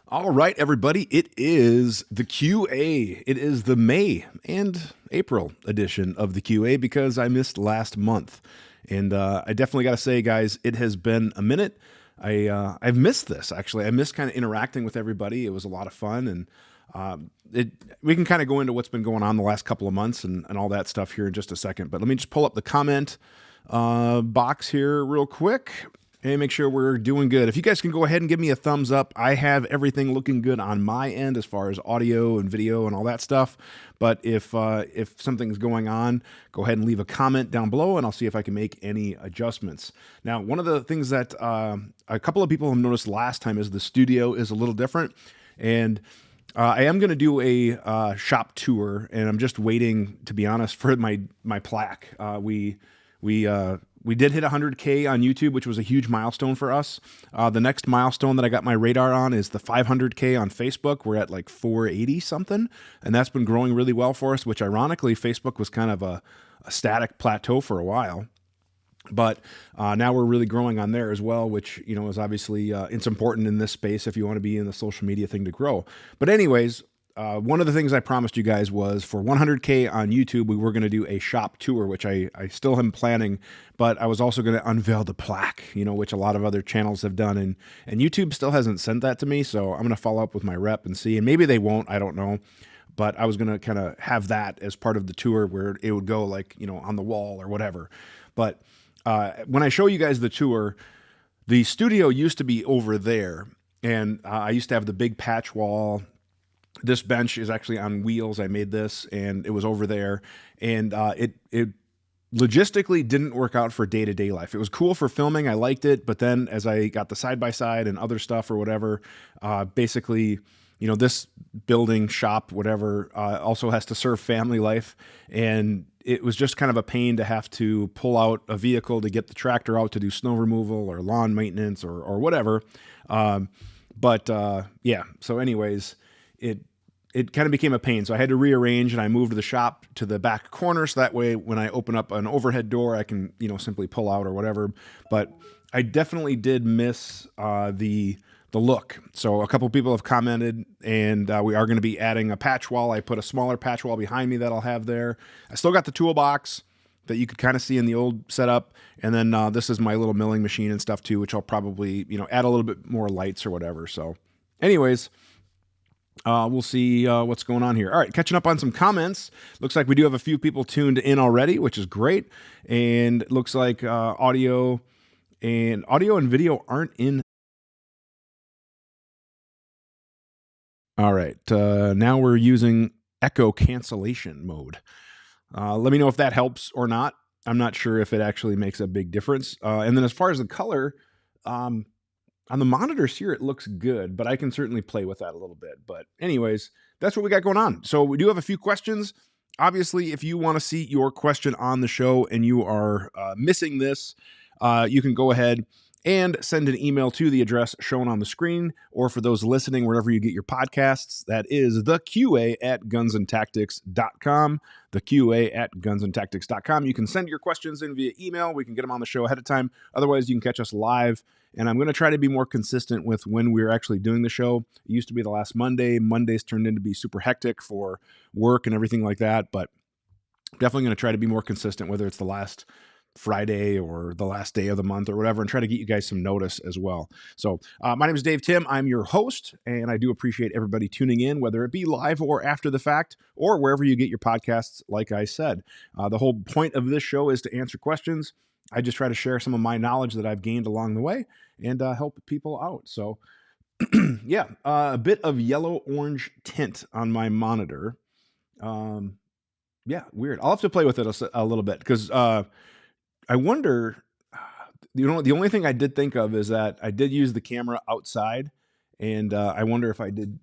All right, everybody, it is the QA. It is the May and April edition of the QA because I missed last month. And I definitely got to say, guys, it has been a minute. I've missed this, actually. I missed kind of interacting with everybody. It was a lot of fun. And we can kind of go into what's been going on the last couple of months and all that stuff here in just a second. But let me just pull up the comment box here real quick. Hey, make sure we're doing good. If you guys can go ahead and give me a thumbs up, I have everything looking good on my end as far as audio and video and all that stuff. But if something's going on, go ahead and leave a comment down below, and I'll see if I can make any adjustments. Now, one of the things that a couple of people have noticed last time is the studio is a little different, and I am going to do a shop tour, and I'm just waiting, to be honest, for my plaque. We did hit 100K on YouTube, which was a huge milestone for us. The next milestone that I got my radar on is the 500K on Facebook. We're at like 480 something, and that's been growing really well for us, which ironically, Facebook was kind of a static plateau for a while. But now we're really growing on there as well, which, you know, is obviously, it's important in this space if you want to be in the social media thing to grow. But anyways, one of the things I promised you guys was for 100K on YouTube, we were going to do a shop tour, which I still am planning, but I was also going to unveil the plaque, you know, which a lot of other channels have done. And YouTube still hasn't sent that to me. So I'm going to follow up with my rep and see, and maybe they won't, I don't know. But I was going to kind of have that as part of the tour where it would go like, you know, on the wall or whatever. But when I show you guys the tour, the studio used to be over there. And I used to have the big patch wall. This bench is actually on wheels. I made this, and it was over there. And it logistically didn't work out for day-to-day life. It was cool for filming. I liked it. But then as I got the side-by-side and other stuff or whatever, basically, you know, this building, shop, whatever, also has to serve family life. And it was just kind of a pain to have to pull out a vehicle to get the tractor out to do snow removal or lawn maintenance or whatever. Yeah, so anyways, it kind of became a pain. So I had to rearrange, and I moved the shop to the back corner. So that way, when I open up an overhead door, I can, you know, simply pull out or whatever. But I definitely did miss the look. So a couple people have commented, and we are going to be adding a patch wall. I put a smaller patch wall behind me that I'll have there. I still got the toolbox that you could kind of see in the old setup. And then this is my little milling machine and stuff too, which I'll probably, you know, add a little bit more lights or whatever. So anyways, we'll see what's going on here. All right, catching up on some comments. Looks like we do have a few people tuned in already, which is great. And it looks like audio and video aren't in. All right, now we're using echo cancellation mode. Let me know if that helps or not. I'm not sure if it actually makes a big difference. And then as far as the color, on the monitors here, it looks good, but I can certainly play with that a little bit. But anyways, that's what we got going on. So we do have a few questions. Obviously, if you want to see your question on the show and you are missing this, you can go ahead and send an email to the address shown on the screen, or for those listening, wherever you get your podcasts, that is theqa@gunsandtactics.com, theqa@gunsandtactics.com. You can send your questions in via email. We can get them on the show ahead of time. Otherwise, you can catch us live. And I'm going to try to be more consistent with when we're actually doing the show. It used to be the last Monday. Mondays turned into be super hectic for work and everything like that. But definitely going to try to be more consistent, whether it's the last Friday or the last day of the month or whatever, and try to get you guys some notice as well. So my name is Dave Tim. I'm your host, and I do appreciate everybody tuning in, whether it be live or after the fact or wherever you get your podcasts. Like I said, the whole point of this show is to answer questions. I just try to share some of my knowledge that I've gained along the way and help people out. So yeah, a bit of yellow-orange tint on my monitor. Yeah, weird. I'll have to play with it a little bit because I wonder, you know, the only thing I did think of is that I did use the camera outside, and I wonder if I did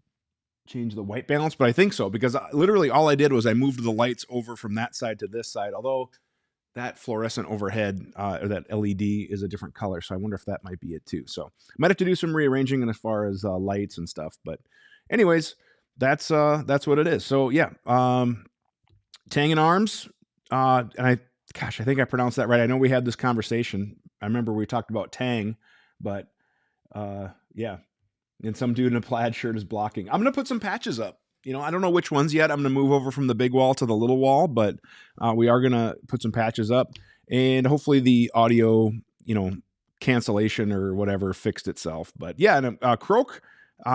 change the white balance, but I think so, because literally all I did was I moved the lights over from that side to this side, although that fluorescent overhead, or that LED is a different color, so I wonder if that might be it too. So I might have to do some rearranging as far as lights and stuff, but anyways, that's what it is. So yeah, Tang and Arms, and I think I pronounced that right. I know we had this conversation. I remember we talked about Tang, but yeah, and some dude in a plaid shirt is blocking. I'm gonna put some patches up. I don't know which ones yet. I'm gonna move over from the big wall to the little wall, but we are gonna put some patches up, and hopefully the audio, cancellation or whatever fixed itself. But yeah, and Croak,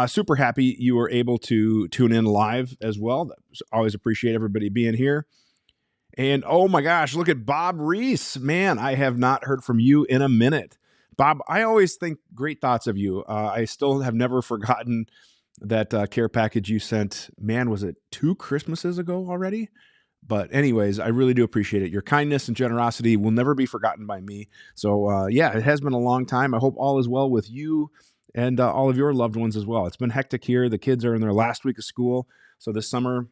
super happy you were able to tune in live as well. Always appreciate everybody being here. And oh my gosh, look at Bob Reese. Man, I have not heard from you in a minute. Bob, I always think great thoughts of you. I still have never forgotten that care package you sent. Man, was it 2 Christmases ago already? But anyways, I really do appreciate it. Your kindness and generosity will never be forgotten by me. So yeah, it has been a long time. I hope all is well with you and all of your loved ones as well. It's been hectic here. The kids are in their last week of school. So this summer,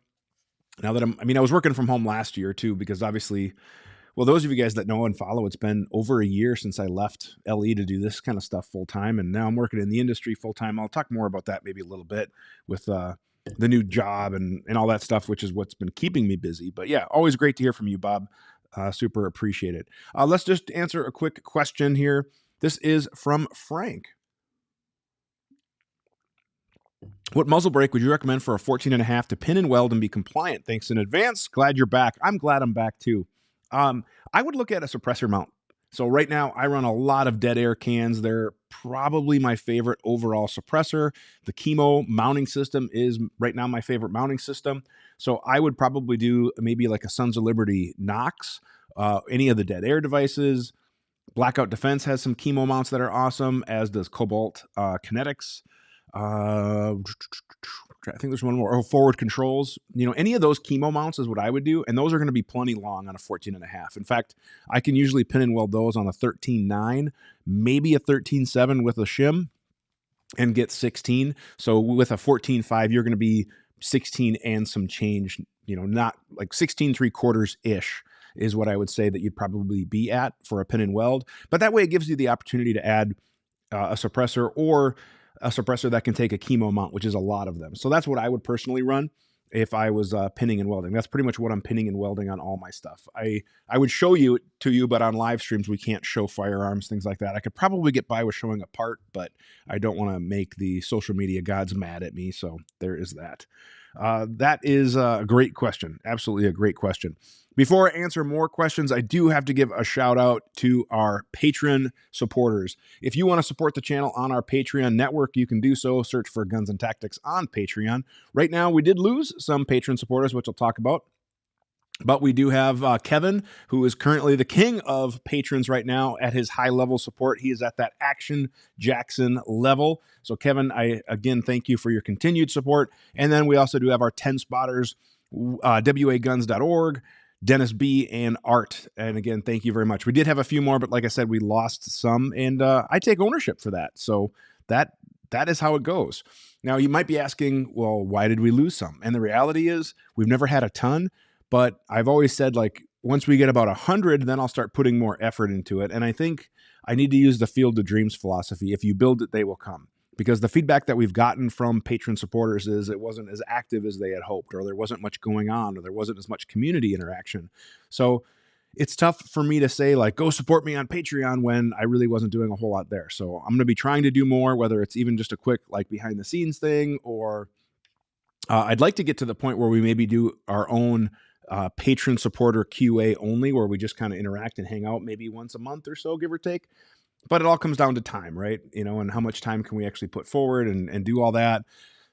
now that I was working from home last year too, because obviously, well, those of you guys that know and follow, it's been over a year since I left LE to do this kind of stuff full time. And now I'm working in the industry full time. I'll talk more about that maybe a little bit with the new job and all that stuff, which is what's been keeping me busy. But yeah, always great to hear from you, Bob. Super appreciate it. Let's just answer a quick question here. This is from Frank. What muzzle brake would you recommend for a 14.5 to pin and weld and be compliant? Thanks in advance. Glad you're back. I'm glad I'm back too. I would look at a suppressor mount. So right now I run a lot of dead air cans. They're probably my favorite overall suppressor. The Chemo mounting system is right now my favorite mounting system. So I would probably do maybe like a Sons of Liberty Knox, any of the dead air devices. Blackout Defense has some Chemo mounts that are awesome, as does Cobalt Kinetics. I think there's one more. Forward Controls. Any of those Chemo mounts is what I would do, and those are going to be plenty long on a 14.5. In fact, I can usually pin and weld those on a 13.9, maybe a 13.7 with a shim, and get 16. So with a 14.5, you're going to be 16 and some change. Not like 16.75 ish is what I would say that you'd probably be at for a pin and weld. But that way, it gives you the opportunity to add a suppressor or a suppressor that can take a Chemo mount, which is a lot of them. So that's what I would personally run if I was pinning and welding. That's pretty much what I'm pinning and welding on all my stuff. I would show you to you, but on live streams, we can't show firearms, things like that. I could probably get by with showing a part, but I don't want to make the social media gods mad at me. So there is that. That is a great question. Absolutely a great question. Before I answer more questions, I do have to give a shout out to our Patreon supporters. If you want to support the channel on our Patreon network, you can do so. Search for Guns and Tactics on Patreon. Right now, we did lose some Patreon supporters, which I'll talk about. But we do have Kevin, who is currently the king of patrons right now at his high level support. He is at that Action Jackson level. So, Kevin, I again thank you for your continued support. And then we also do have our 10 spotters, waguns.org, Dennis B, and Art. And again, thank you very much. We did have a few more, but like I said, we lost some, and I take ownership for that. So that is how it goes. Now, you might be asking, well, why did we lose some? And the reality is we've never had a ton. But I've always said, like, once we get about 100, then I'll start putting more effort into it. And I think I need to use the Field of Dreams philosophy. If you build it, they will come. Because the feedback that we've gotten from patron supporters is it wasn't as active as they had hoped, or there wasn't much going on, or there wasn't as much community interaction. So it's tough for me to say, like, go support me on Patreon when I really wasn't doing a whole lot there. So I'm going to be trying to do more, whether it's even just a quick, like, behind the scenes thing, or I'd like to get to the point where we maybe do our own patron supporter QA only, where we just kind of interact and hang out maybe once a month or so, give or take. But it all comes down to time, right? And how much time can we actually put forward and do all that.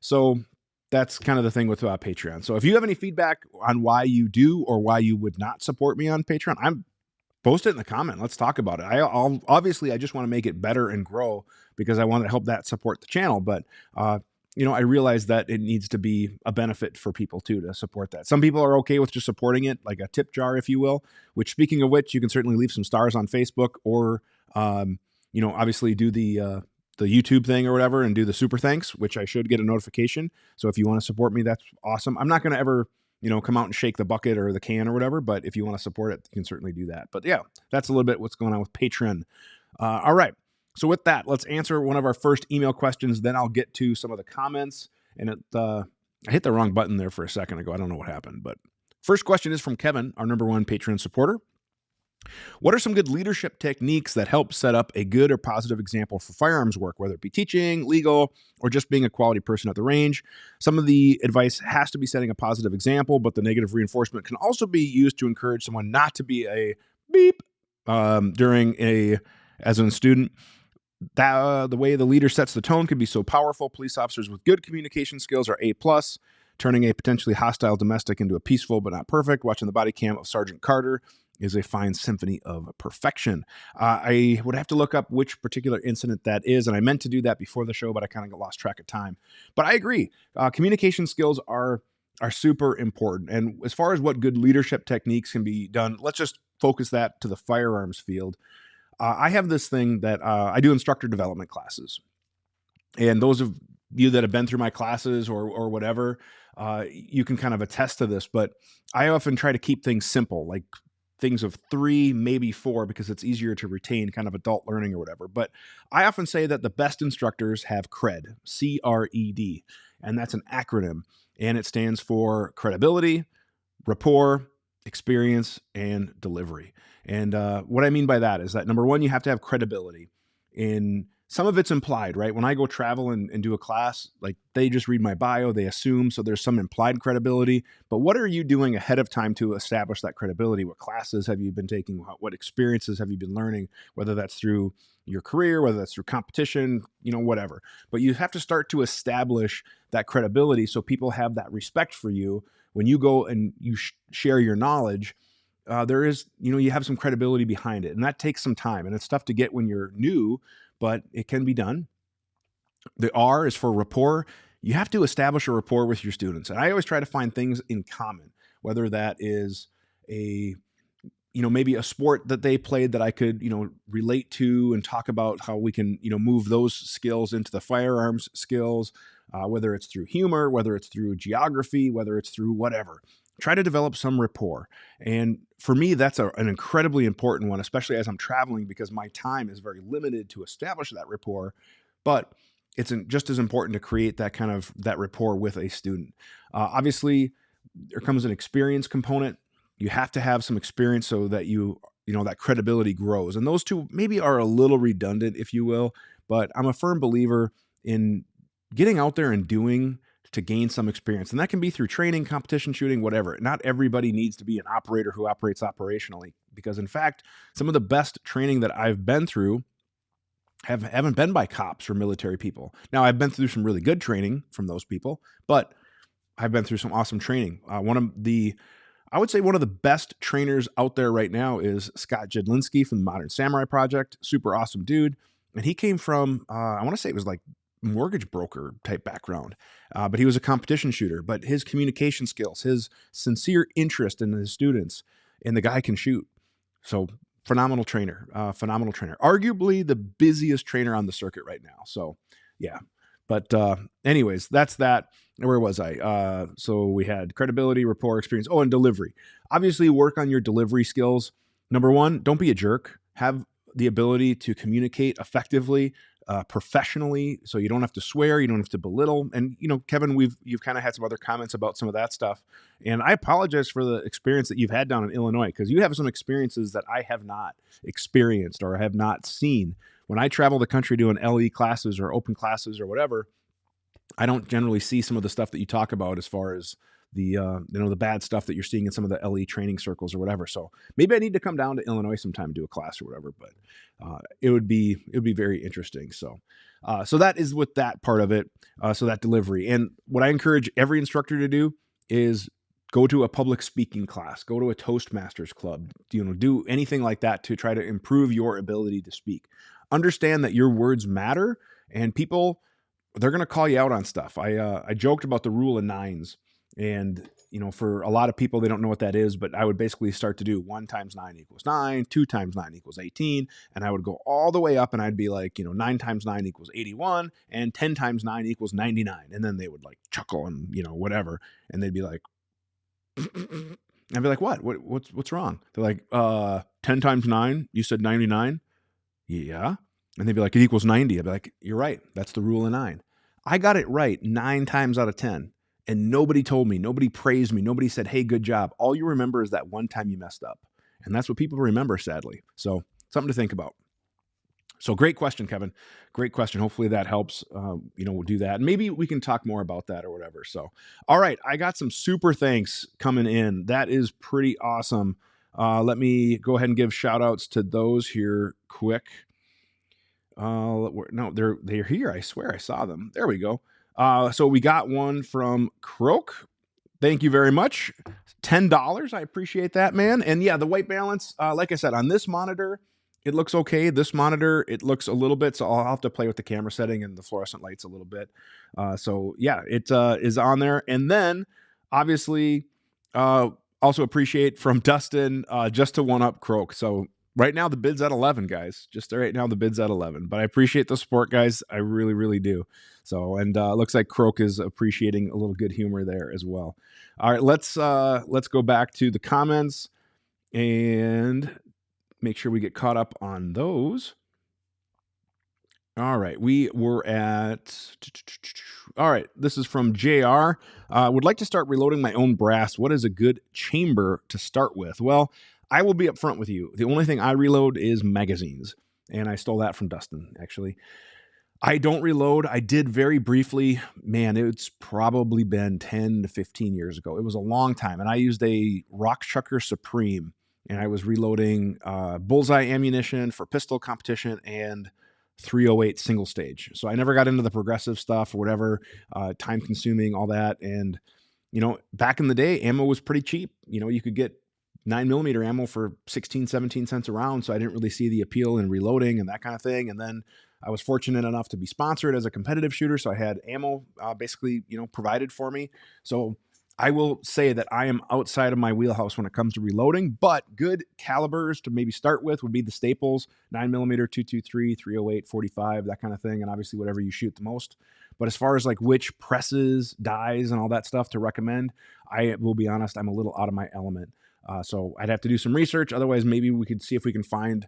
So that's kind of the thing with Patreon. So if you have any feedback on why you do or why you would not support me on Patreon, post it in the comment. Let's talk about it. I just want to make it better and grow because I want to help that support the channel. But I realize that it needs to be a benefit for people too to support that. Some people are okay with just supporting it, like a tip jar, if you will, which, speaking of which, you can certainly leave some stars on Facebook or, obviously do the YouTube thing or whatever and do the super thanks, which I should get a notification. So if you want to support me, that's awesome. I'm not going to ever, come out and shake the bucket or the can or whatever, but if you want to support it, you can certainly do that. But yeah, that's a little bit what's going on with Patreon. All right. So with that, let's answer one of our first email questions. Then I'll get to some of the comments. And I hit the wrong button there for a second ago. I don't know what happened, but first question is from Kevin, our number one Patreon supporter. What are some good leadership techniques that help set up a good or positive example for firearms work, whether it be teaching, legal, or just being a quality person at the range? Some of the advice has to be setting a positive example, but the negative reinforcement can also be used to encourage someone not to be a beep as a student. The way the leader sets the tone can be so powerful. Police officers with good communication skills are A+, turning a potentially hostile domestic into a peaceful but not perfect. Watching the body cam of Sergeant Carter is a fine symphony of perfection. I would have to look up which particular incident that is, and I meant to do that before the show, but I kind of got lost track of time. But I agree. Communication skills are super important. And as far as what good leadership techniques can be done, let's just focus that to the firearms field. I have this thing that I do instructor development classes. And those of you that have been through my classes or whatever, you can kind of attest to this. But I often try to keep things simple, like things of 3, maybe 4, because it's easier to retain kind of adult learning or whatever. But I often say that the best instructors have CRED, C-R-E-D, and that's an acronym. And it stands for credibility, rapport, experience, and delivery. And what I mean by that is that, number one, you have to have credibility. In some of it's implied, right? When I go travel and do a class, like they just read my bio, they assume, so there's some implied credibility. But what are you doing ahead of time to establish that credibility? What classes have you been taking? What experiences have you been learning? Whether that's through your career, whether that's through competition, whatever. But you have to start to establish that credibility so people have that respect for you. When you go and you share your knowledge, there is, you have some credibility behind it. And that takes some time. And it's tough to get when you're new, but it can be done. The R is for rapport. You have to establish a rapport with your students. And I always try to find things in common, whether that is maybe a sport that they played that I could, relate to and talk about how we can, move those skills into the firearms skills, whether it's through humor, whether it's through geography, whether it's through whatever. Try to develop some rapport. And for me, that's an incredibly important one, especially as I'm traveling, because my time is very limited to establish that rapport. But it's just as important to create that rapport with a student. Obviously, there comes an experience component. You have to have some experience so that that credibility grows. And those two maybe are a little redundant, if you will, but I'm a firm believer in getting out there and doing to gain some experience. And that can be through training, competition shooting, whatever. Not everybody needs to be an operator who operates operationally, because in fact, some of the best training that I've been through haven't been by cops or military people. Now, I've been through some really good training from those people, but I've been through some awesome training. I would say one of the best trainers out there right now is Scott Jedlinski from the Modern Samurai Project. Super awesome dude. And he came from, I want to say it was like mortgage broker type background, but he was a competition shooter. But his communication skills, his sincere interest in his students, and the guy can shoot. So phenomenal trainer. Arguably the busiest trainer on the circuit right now. So yeah. But anyways, that's that. Where was I? So we had credibility, rapport, experience. Oh, and delivery. Obviously, work on your delivery skills. Number one, don't be a jerk. Have the ability to communicate effectively, professionally, so you don't have to swear, you don't have to belittle. And Kevin, you've kind of had some other comments about some of that stuff. And I apologize for the experience that you've had down in Illinois, because you have some experiences that I have not experienced or have not seen. When I travel the country doing LE classes or open classes or whatever, I don't generally see some of the stuff that you talk about as far as the the bad stuff that you're seeing in some of the LE training circles or whatever. So maybe I need to come down to Illinois sometime and do a class or whatever. But it would be very interesting. So that is with that part of it. So that delivery, and what I encourage every instructor to do is go to a public speaking class, go to a Toastmasters club, do anything like that to try to improve your ability to speak. Understand that your words matter, and people, they're going to call you out on stuff. I joked about the rule of nines, and for a lot of people, they don't know what that is, but I would basically start to do 1 times 9 equals 9, 2 times 9 equals 18. And I would go all the way up, and I'd be like, 9 times 9 equals 81, and 10 times 9 equals 99. And then they would like chuckle and, whatever. And they'd be like, I'd be like, what's wrong? They're like, 10 times 9, you said 99. Yeah. And they'd be like, it equals 90. I'd be like, you're right. That's the rule of 9. I got it right 9 times out of 10. and nobody told me, nobody praised me, nobody said, hey, good job. All you remember is that one time you messed up. And that's what people remember, sadly. So something to think about. So great question, Kevin. Great question. Hopefully that helps. We'll do that. Maybe we can talk more about that or whatever. So, all right, I got some super thanks coming in. That is pretty awesome. Let me go ahead and give shout outs to those here quick. No, they're here. I swear I saw them. There we go. So we got one from Croak. Thank you very much. $10. I appreciate that, man. And yeah, the white balance, like I said, on this monitor, it looks okay. This monitor, it looks a little bit, so I'll have to play with the camera setting and the fluorescent lights a little bit. So yeah, it is on there. And then obviously, also appreciate from Dustin, just to one up Croak. So right now the bid's at 11, guys. Just right now the bid's at 11. But I appreciate the support, guys. I really, really do. So, and looks like Croak is appreciating a little good humor there as well. All right, let's go back to the comments and make sure we get caught up on those. All right, we were at. All right, this is from JR. Would like to start reloading my own brass. What is a good chamber to start with? Well, I will be upfront with you. The only thing I reload is magazines, and I stole that from Dustin, actually. I don't reload. I did very briefly. Man, it's probably been 10 to 15 years ago. It was a long time, and I used a Rock Chucker Supreme, and I was reloading bullseye ammunition for pistol competition and 308 single stage. So I never got into the progressive stuff or whatever, time consuming, all that. And, back in the day, ammo was pretty cheap. You could get 9mm ammo for 16, 17 cents a round. So I didn't really see the appeal in reloading and that kind of thing. And then I was fortunate enough to be sponsored as a competitive shooter. So I had ammo basically, provided for me. So I will say that I am outside of my wheelhouse when it comes to reloading, but good calibers to maybe start with would be the staples, 9mm, 223, 308, 45, that kind of thing. And obviously whatever you shoot the most. But as far as like which presses, dies, and all that stuff to recommend, I will be honest, I'm a little out of my element. So I'd have to do some research. Otherwise, maybe we could see if we can find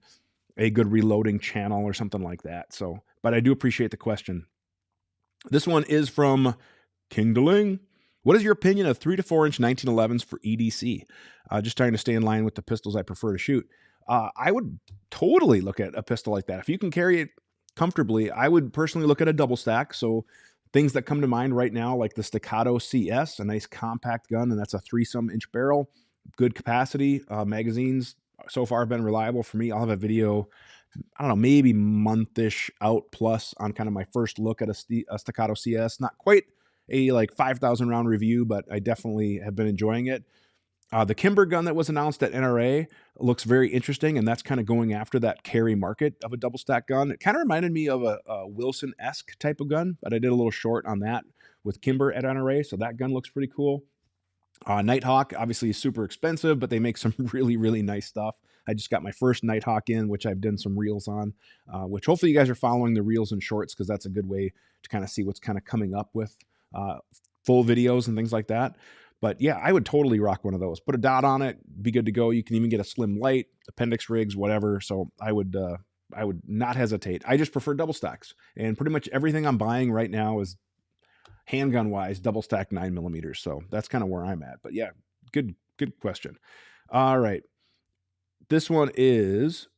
a good reloading channel or something like that. So, but I do appreciate the question. This one is from King Deling. What is your opinion of 3 to 4 inch 1911s for EDC? Just trying to stay in line with the pistols I prefer to shoot. I would totally look at a pistol like that. If you can carry it comfortably, I would personally look at a double stack. So things that come to mind right now, like the Staccato CS, a nice compact gun, and that's a 3-some inch barrel, good capacity. Magazines so far have been reliable for me. I'll have a video, I don't know, maybe month-ish out plus on kind of my first look at a Staccato CS. Not quite a like 5,000 round review, but I definitely have been enjoying it. The Kimber gun that was announced at NRA looks very interesting, and that's kind of going after that carry market of a double stack gun. It kind of reminded me of a Wilson-esque type of gun, but I did a little short on that with Kimber at NRA, so that gun looks pretty cool. Nighthawk obviously is super expensive, but they make some really, really nice stuff. I just got my first Nighthawk in, which I've done some reels on, which hopefully you guys are following the reels and shorts, because that's a good way to kind of see what's kind of coming up with full videos and things like that. But yeah, I would totally rock one of those. Put a dot on it, be good to go. You can even get a slim light, appendix rigs, whatever. So I would not hesitate. I just prefer double stacks, and pretty much everything I'm buying right now is handgun wise double stack 9mm. So that's kind of where I'm at. But yeah, good question. All right, this one is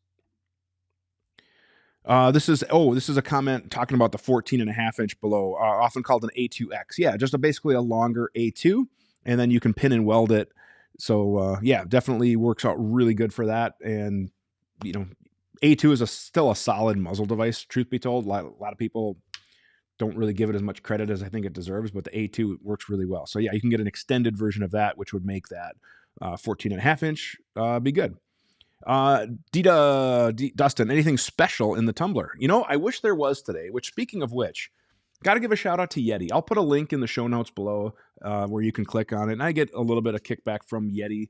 this is a comment talking about the 14.5 inch below, often called an A2X. Yeah, just basically a longer A2, and then you can pin and weld it. So yeah, definitely works out really good for that. And A2 is still a solid muzzle device, truth be told. A lot of people don't really give it as much credit as I think it deserves, but the A2 works really well. So yeah, you can get an extended version of that, which would make that 14.5 inch be good. Dustin, anything special in the tumbler? I wish there was today, which, speaking of which, got to give a shout out to Yeti. I'll put a link in the show notes below where you can click on it. And I get a little bit of kickback from Yeti.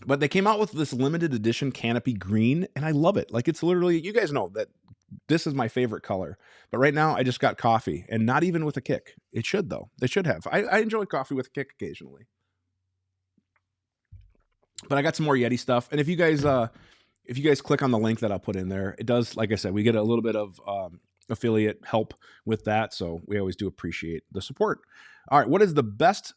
But they came out with this limited edition canopy green, and I love it. Like, it's literally, you guys know that this is my favorite color. But right now, I just got coffee, and not even with a kick. It should, though. They should have. I enjoy coffee with a kick occasionally. But I got some more Yeti stuff. And if you guys click on the link that I'll put in there, it does, like I said, we get a little bit of affiliate help with that. So we always do appreciate the support. All right, what is the best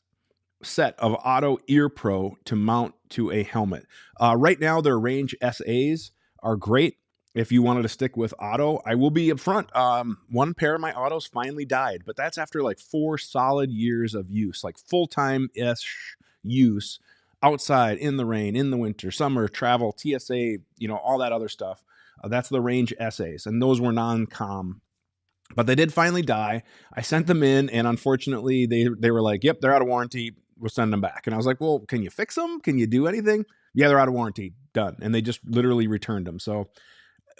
set of auto ear pro to mount to a helmet? Right now, their Range SAs are great. If you wanted to stick with auto, I will be upfront. One pair of my autos finally died, but that's after like 4 solid years of use, like full-time ish use outside in the rain, in the winter, summer, travel, TSA, all that other stuff. That's the Range SAs, and those were non-com, but they did finally die. I sent them in, and unfortunately, they were like, "Yep, they're out of warranty. We'll send them back." And I was like, "Well, can you fix them? Can you do anything?" "Yeah, they're out of warranty. Done." And they just literally returned them. So,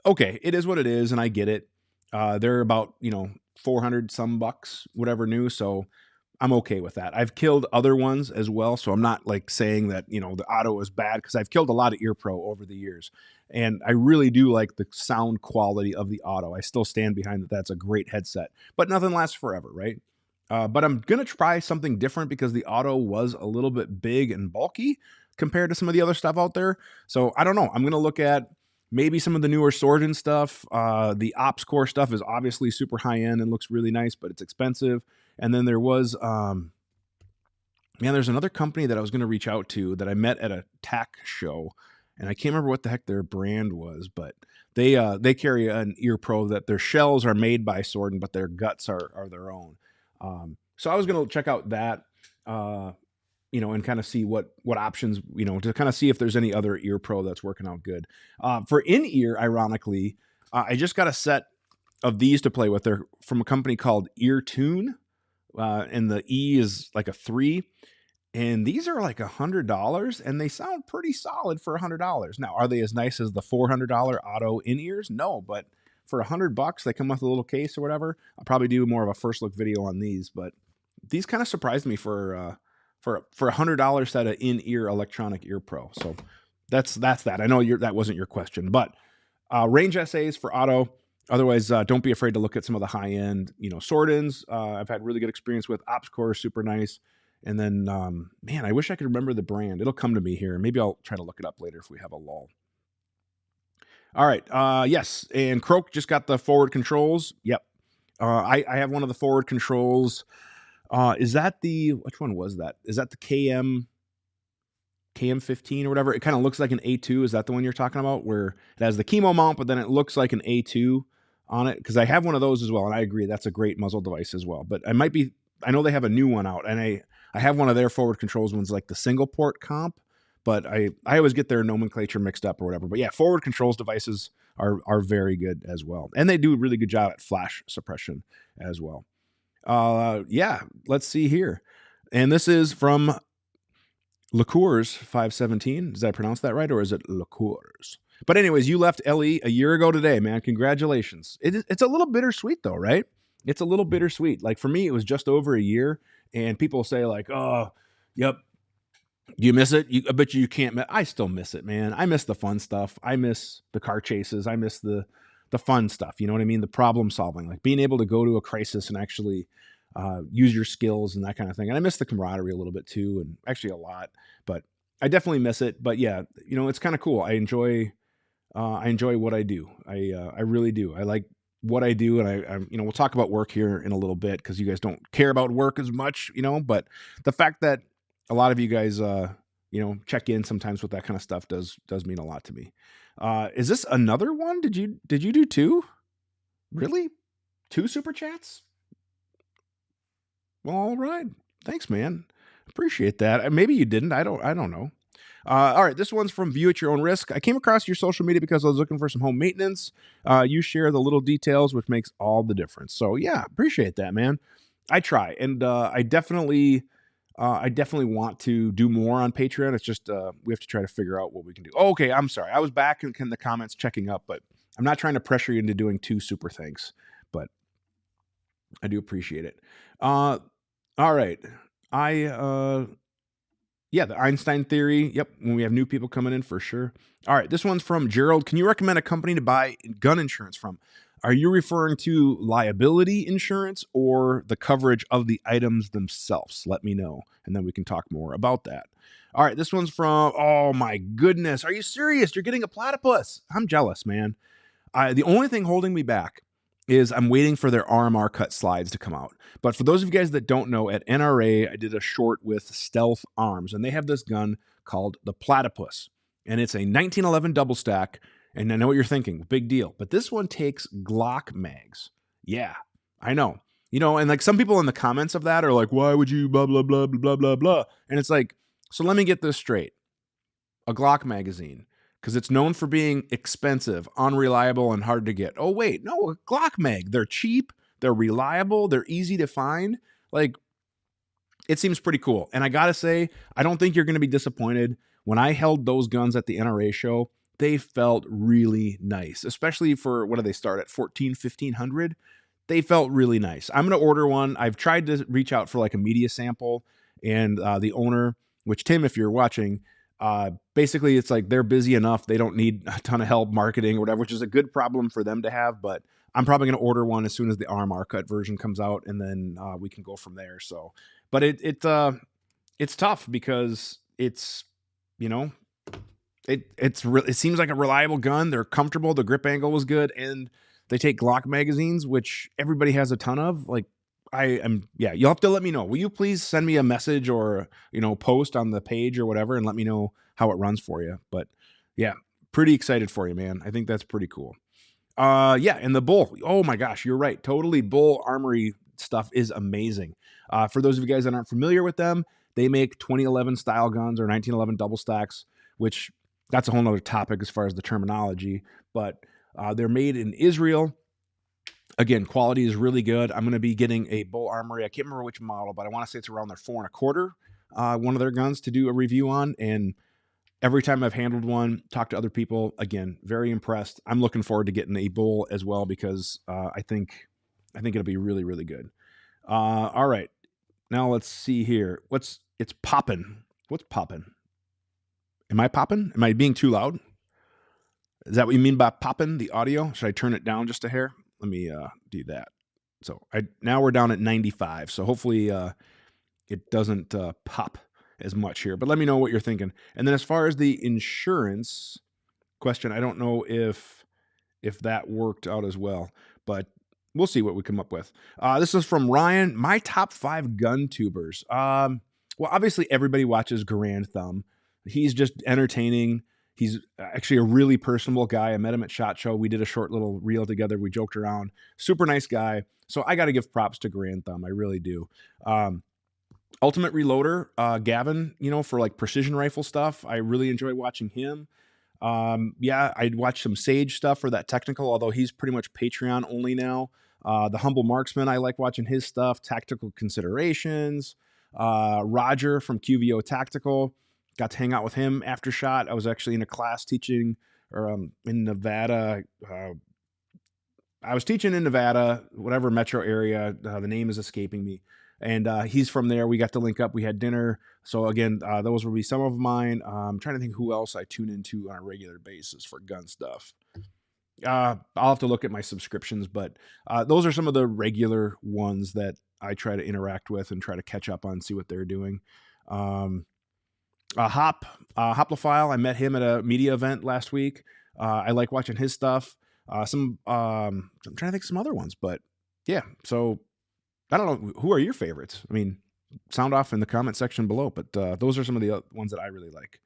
okay, it is what it is, and I get it. They're about 400 some bucks, whatever new. So I'm okay with that. I've killed other ones as well, so I'm not like saying that the auto is bad, because I've killed a lot of ear pro over the years, and I really do like the sound quality of the auto. I still stand behind that. That's a great headset, but nothing lasts forever, right? But I'm gonna try something different because the auto was a little bit big and bulky compared to some of the other stuff out there. So I don't know. I'm gonna look at maybe some of the newer sword and stuff. The Ops Core stuff is obviously super high end and looks really nice, but it's expensive. And then there was, man, there's another company that I was going to reach out to that I met at a TAC show, and I can't remember what the heck their brand was, but they carry an ear pro that their shells are made by Sword, but their guts are their own. So I was going to check out that, and kind of see what options, to kind of see if there's any other ear pro that's working out good. For in ear, ironically, I just got a set of these to play with. They're from a company called Ear Tune. And the E is like a 3, and these are like $100, and they sound pretty solid for $100. Now, are they as nice as the $400 auto in-ears? No, but for $100, they come with a little case or whatever. I'll probably do more of a first look video on these, but these kind of surprised me for $100 set of in-ear electronic ear pro. So that's that. I know that wasn't your question, but Range SAs for auto. Otherwise, don't be afraid to look at some of the high-end, Sword-ins. I've had really good experience with. Ops Core, super nice. And then, man, I wish I could remember the brand. It'll come to me here. Maybe I'll try to look it up later if we have a lull. All right. Yes, and Croak just got the forward controls. Yep. I have one of the forward controls. Is that which one was that? Is that the KM15 or whatever? It kind of looks like an A2. Is that the one you're talking about, where it has the chemo mount, but then it looks like an A2 on it? Because I have one of those as well, and I agree that's a great muzzle device as well. But I know they have a new one out, and I have one of their forward controls ones, like the single port comp, but I always get their nomenclature mixed up or whatever. But yeah, forward controls devices are very good as well, and they do a really good job at flash suppression as well. Yeah, let's see here, and this is from Liqueurs 517. Did I pronounce that right, or is it Liqueurs? But anyways, you left LE a year ago today, man. Congratulations. It's a little bittersweet though, right? It's a little bittersweet. Like for me, it was just over a year, and people say like, "Oh, yep, you miss it." I bet you can't. I still miss it, man. I miss the fun stuff. I miss the car chases. I miss the fun stuff. You know what I mean? The problem solving, like being able to go to a crisis and actually use your skills and that kind of thing. And I miss the camaraderie a little bit too, and actually a lot. But I definitely miss it. But yeah, it's kind of cool. I enjoy what I do. I really do. I like what I do, and I we'll talk about work here in a little bit because you guys don't care about work as much, But the fact that a lot of you guys, check in sometimes with that kind of stuff does mean a lot to me. Is this another one? Did you do 2? Really? 2 super chats? Well, all right. Thanks, man. Appreciate that. Maybe you didn't. I don't know. All right, this one's from View at Your Own Risk. I came across your social media because I was looking for some home maintenance. You share the little details, which makes all the difference. So yeah, appreciate that, man. I try, and I definitely want to do more on Patreon. It's just we have to try to figure out what we can do. Oh, okay, I'm sorry. I was back in the comments checking up, but I'm not trying to pressure you into doing 2 super thanks, but I do appreciate it. All right. Yeah, the Einstein theory. Yep, when we have new people coming in, for sure. All right, this one's from Gerald. Can you recommend a company to buy gun insurance from? Are you referring to liability insurance or the coverage of the items themselves? Let me know, and then we can talk more about that. All right, this one's from, oh my goodness. Are you serious? You're getting a platypus. I'm jealous, man. The only thing holding me back is I'm waiting for their RMR cut slides to come out. But for those of you guys that don't know, at NRA, I did a short with Stealth Arms, and they have this gun called the Platypus. And it's a 1911 double stack. And I know what you're thinking, big deal. But this one takes Glock mags. Yeah, I know. You know, and like some people in the comments of that are like, why would you blah, blah, blah, blah, blah, blah, blah. And it's like, so let me get this straight. A Glock magazine, because it's known for being expensive, unreliable, and hard to get. Oh, wait, no, a Glock mag. They're cheap, they're reliable, they're easy to find. Like, it seems pretty cool. And I gotta say, I don't think you're gonna be disappointed. When I held those guns at the NRA show, they felt really nice, especially for what do they start at 1,500. They felt really nice. I'm gonna order one. I've tried to reach out for like a media sample, and the owner, which Tim, if you're watching, basically it's like they're busy enough. They don't need a ton of help marketing or whatever, which is a good problem for them to have. But I'm probably going to order one as soon as the RMR cut version comes out, and then we can go from there. So, but it's tough because it's, you know, it seems like a reliable gun. They're comfortable. The grip angle was good, and they take Glock magazines, which everybody has a ton of. Like, yeah, you'll have to let me know. Will you please send me a message or, you know, post on the page or whatever and let me know how it runs for you. But yeah, pretty excited for you, man. I think that's pretty cool. Yeah, and the Bull. Oh my gosh, you're right. Totally. Bull Armory stuff is amazing. For those of you guys that aren't familiar with them, they make 2011 style guns or 1911 double stacks, which that's a whole nother topic as far as the terminology, but they're made in Israel. Again, quality is really good. I'm going to be getting a Bull Armory. I can't remember which model, but I want to say it's around their 4.25, one of their guns to do a review on. And every time I've handled one, talked to other people, again, very impressed. I'm looking forward to getting a Bull as well because I think it'll be really, really good. All right, now let's see here. It's popping? What's popping? Am I popping? Am I being too loud? Is that what you mean by popping the audio? Should I turn it down just a hair? Let me do that. So now we're down at 95. So hopefully it doesn't pop as much here. But let me know what you're thinking. And then as far as the insurance question, I don't know if that worked out as well, but we'll see what we come up with. This is from Ryan. My top 5 gun tubers. Well, obviously everybody watches Grand Thumb. He's just entertaining. He's actually a really personable guy. I met him at SHOT Show. We did a short little reel together. We joked around. Super nice guy. So I got to give props to Grand Thumb. I really do. Ultimate Reloader, Gavin, you know, for like precision rifle stuff. I really enjoy watching him. Yeah, I'd watch some Sage stuff for that technical, although he's pretty much Patreon only now. The Humble Marksman, I like watching his stuff. Tactical Considerations. Roger from QVO Tactical. Got to hang out with him after SHOT. I was actually in a class teaching in Nevada. I was teaching in Nevada, whatever metro area. The name is escaping me. And he's from there. We got to link up. We had dinner. So again, those will be some of mine. I'm trying to think who else I tune into on a regular basis for gun stuff. I'll have to look at my subscriptions, but those are some of the regular ones that I try to interact with and try to catch up on, see what they're doing. Hoplophile, I met him at a media event last week. I like watching his stuff. I'm trying to think of some other ones, but yeah. So I don't know. Who are your favorites? I mean, sound off in the comment section below, but those are some of the ones that I really like.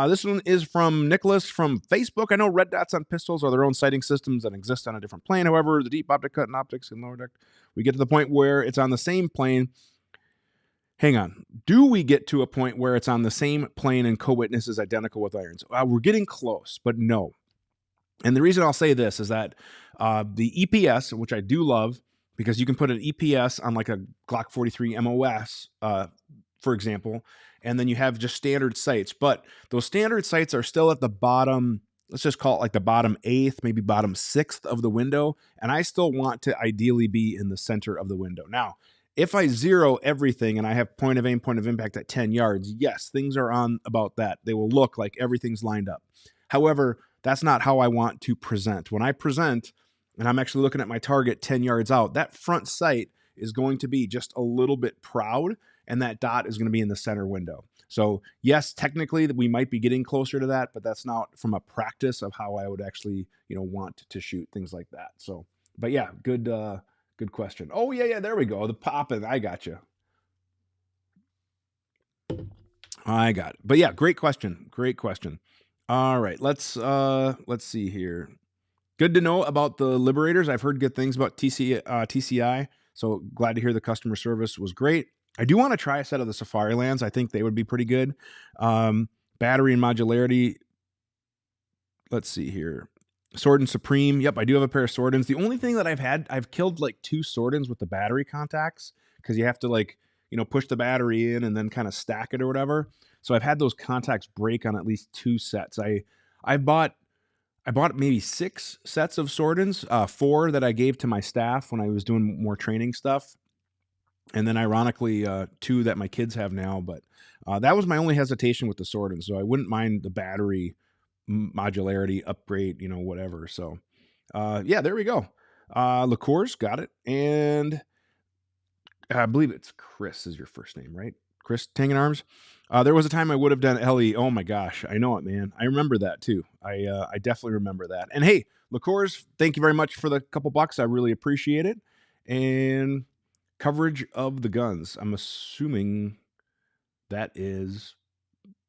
This one is from Nicholas from Facebook. I know red dots on pistols are their own sighting systems that exist on a different plane. However, the deep optic cut and optics and lower deck, we get to the point where it's on the same plane. Hang on. Do we get to a point where it's on the same plane and co-witness is identical with irons? We're getting close, but no. And the reason I'll say this is that the EPS, which I do love, because you can put an EPS on like a Glock 43 MOS, for example, and then you have just standard sights. But those standard sights are still at the bottom, let's just call it like the bottom 8th, maybe bottom 6th of the window. And I still want to ideally be in the center of the window. Now, if I zero everything and I have point of aim, point of impact at 10 yards, yes, things are on about that. They will look like everything's lined up. However, that's not how I want to present. When I present and I'm actually looking at my target 10 yards out, that front sight is going to be just a little bit proud, and that dot is going to be in the center window. So yes, technically we might be getting closer to that, but that's not from a practice of how I would actually, want to shoot things like that. So, But yeah, good question. Oh yeah, there we go. The popping. I got you. I got it. But yeah, great question. Great question. All right, let's see here. Good to know about the Liberators. I've heard good things about TCI. So glad to hear the customer service was great. I do want to try a set of the Safari Lands. I think they would be pretty good. Battery and modularity. Let's see here. Sword and Supreme. Yep, I do have a pair of Swordens. The only thing that I've killed like 2 Swordens with the battery contacts because you have to like, push the battery in and then kind of stack it or whatever. So I've had those contacts break on at least 2 sets. I bought maybe 6 sets of Swordens, 4 that I gave to my staff when I was doing more training stuff, and then ironically 2 that my kids have now. But that was my only hesitation with the Swordens. So I wouldn't mind the battery modularity upgrade, whatever. So yeah, there we go. Liqueurs, got it. And I believe it's Chris is your first name, right? Chris Tangen Arms. There was a time I would have done LE. Oh my gosh, I know it, man. I remember that too. I definitely remember that. And hey, Liqueurs, thank you very much for the couple bucks. I really appreciate it. And coverage of the guns. I'm assuming that is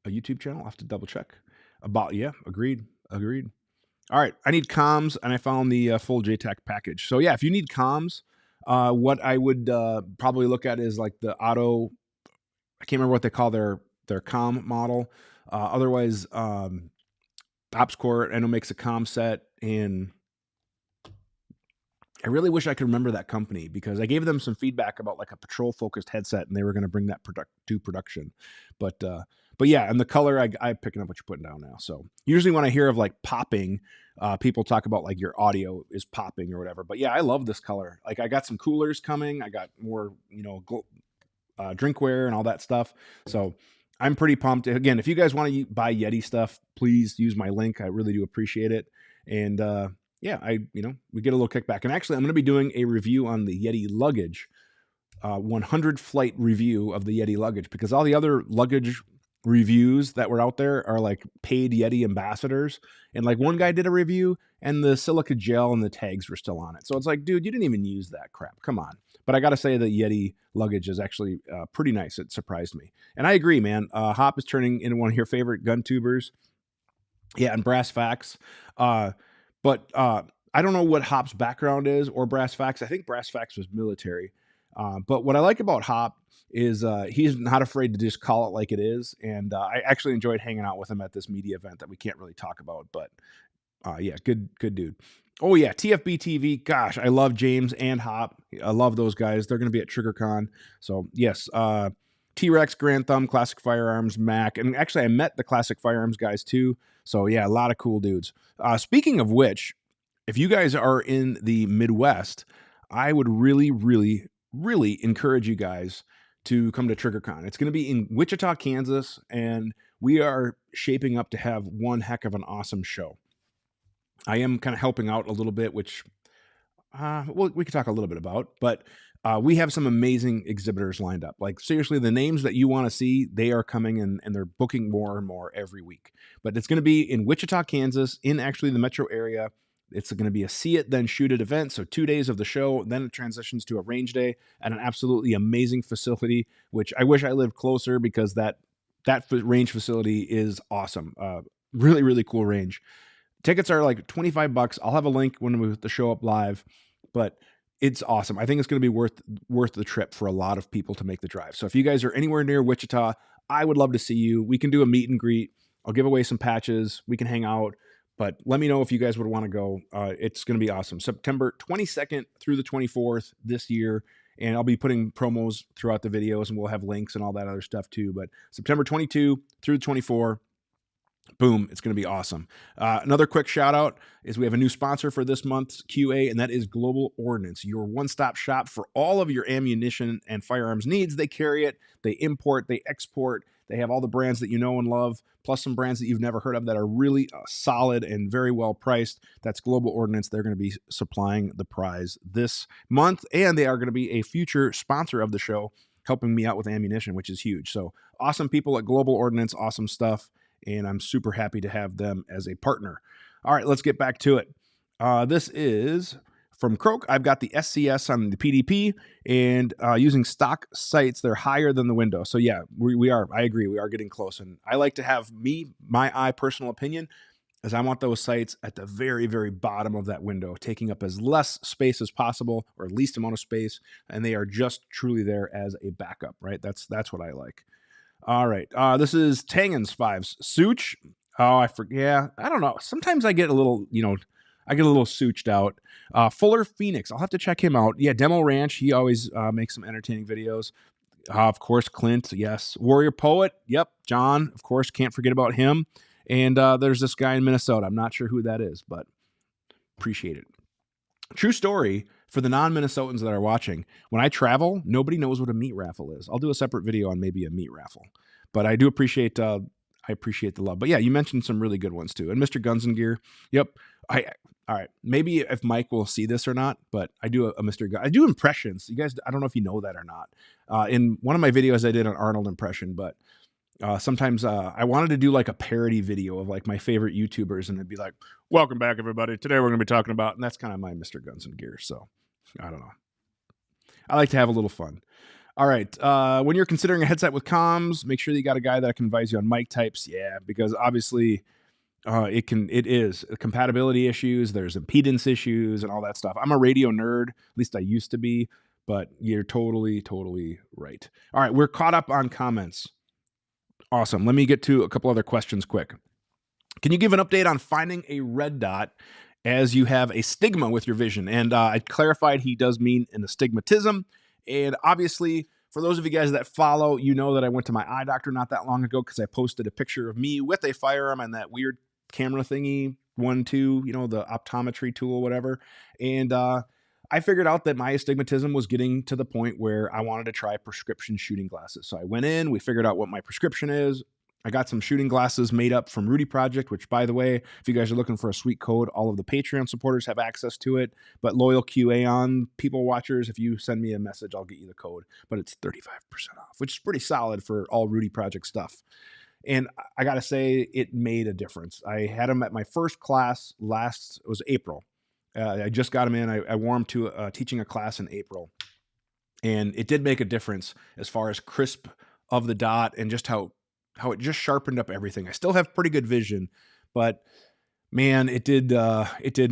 a YouTube channel. I'll have to double check. Yeah, agreed. All right, I need comms, and I found the full JTAC package. So yeah, if you need comms, what I would probably look at is like the auto. I can't remember what they call their comm model. Otherwise, OpsCore I know makes a comm set, and I really wish I could remember that company because I gave them some feedback about like a patrol focused headset, and they were going to bring that to production. But yeah, and the color I'm picking up what you're putting down now. So usually when I hear of like popping, people talk about like your audio is popping or whatever. But yeah, I love this color. Like I got some coolers coming. I got more drinkware and all that stuff. So I'm pretty pumped. Again, if you guys want to buy Yeti stuff, please use my link. I really do appreciate it. And yeah, we get a little kickback. And actually, I'm going to be doing a review on the Yeti luggage, 100 flight review of the Yeti luggage, because all the other luggage reviews that were out there are like paid Yeti ambassadors. And like one guy did a review and the silica gel and the tags were still on it. So it's like, dude, you didn't even use that crap. Come on. But I got to say the Yeti luggage is actually pretty nice. It surprised me. And I agree, man. Hop is turning into one of your favorite gun tubers. Yeah, and Brass Facts. But I don't know what Hop's background is or Brass Facts. I think Brass Facts was military. But what I like about Hop is he's not afraid to just call it like it is. And I actually enjoyed hanging out with him at this media event that we can't really talk about. But yeah, good dude. Oh yeah, TFB TV. Gosh, I love James and Hop. I love those guys. They're going to be at TriggerCon. So yes, T-Rex, Grand Thumb, Classic Firearms, Mac. And actually I met the Classic Firearms guys too. So yeah, a lot of cool dudes. Speaking of which, if you guys are in the Midwest, I would really, really, really encourage you guys to come to TriggerCon. It's going to be in Wichita, Kansas, and we are shaping up to have one heck of an awesome show. I am kind of helping out a little bit, which we could talk a little bit about, but we have some amazing exhibitors lined up. Like seriously, the names that you want to see, they are coming and they're booking more and more every week. But it's going to be in Wichita, Kansas, in actually the metro area. It's going to be a see it, then shoot it event. So 2 days of the show, then it transitions to a range day at an absolutely amazing facility, which I wish I lived closer because that range facility is awesome. Really, really cool range. Tickets are like $25. I'll have a link when we the show up live, but it's awesome. I think it's going to be worth the trip for a lot of people to make the drive. So if you guys are anywhere near Wichita, I would love to see you. We can do a meet and greet. I'll give away some patches. We can hang out, but let me know if you guys would want to go. It's going to be awesome. September 22nd through the 24th this year. And I'll be putting promos throughout the videos and we'll have links and all that other stuff too. But September 22 through the 24, boom, it's going to be awesome. Another quick shout out is we have a new sponsor for this month's QA, and that is Global Ordnance, your one-stop shop for all of your ammunition and firearms needs. They carry it, they import, they export. They have all the brands that you know and love, plus some brands that you've never heard of that are really solid and very well priced. That's Global Ordnance. They're going to be supplying the prize this month, and they are going to be a future sponsor of the show, helping me out with ammunition, which is huge. So awesome people at Global Ordnance, awesome stuff. And I'm super happy to have them as a partner. All right, let's get back to it. This is from Croak, I've got the SCS on the PDP, and using stock sights, they're higher than the window. So yeah, we are. I agree. We are getting close, and I like to have my personal opinion, is I want those sights at the very, very bottom of that window, taking up as less space as possible, or least amount of space, and they are just truly there as a backup, right? That's what I like. All right, this is Tangens Fives Such. Oh, I forget. Yeah, I don't know. Sometimes I get a little, I get a little sooched out. Fuller Phoenix, I'll have to check him out. Yeah, Demo Ranch, he always makes some entertaining videos. Of course, Clint, yes. Warrior Poet, yep. John, of course, can't forget about him. And there's this guy in Minnesota. I'm not sure who that is, but appreciate it. True story for the non-Minnesotans that are watching. When I travel, nobody knows what a meat raffle is. I'll do a separate video on maybe a meat raffle. But I do appreciate I appreciate the love. But yeah, you mentioned some really good ones too. And Mr. Guns and Gear, yep. All right. Maybe if Mike will see this or not, but I do a Mr. Gun. I do impressions. You guys, I don't know if you know that or not. In one of my videos, I did an Arnold impression, but sometimes I wanted to do like a parody video of like my favorite YouTubers, and it'd be like, "Welcome back, everybody. Today we're going to be talking about," and that's kind of my Mr. Guns and Gear. So I don't know. I like to have a little fun. All right. When you're considering a headset with comms, make sure that you got a guy that can advise you on mic types. Yeah, because obviously it is compatibility issues. There's impedance issues and all that stuff. I'm a radio nerd. At least I used to be, but you're totally right. All right. We're caught up on comments. Awesome. Let me get to a couple other questions quick. Can you give an update on finding a red dot as you have a stigma with your vision? And I clarified he does mean an astigmatism. And obviously, for those of you guys that follow, you know that I went to my eye doctor not that long ago because I posted a picture of me with a firearm and that weird camera thingy, 1-2, the optometry tool, whatever. And I figured out that my astigmatism was getting to the point where I wanted to try prescription shooting glasses. So I went in, we figured out what my prescription is. I got some shooting glasses made up from Rudy Project, which, by the way, if you guys are looking for a sweet code, all of the Patreon supporters have access to it. But loyal QAnon people watchers, if you send me a message, I'll get you the code. But it's 35% off, which is pretty solid for all Rudy Project stuff. And I got to say, it made a difference. I had them at my first class it was April. I just got them in. I wore them to teaching a class in April. And it did make a difference as far as crisp of the dot and just how it just sharpened up everything. I still have pretty good vision, but man, it did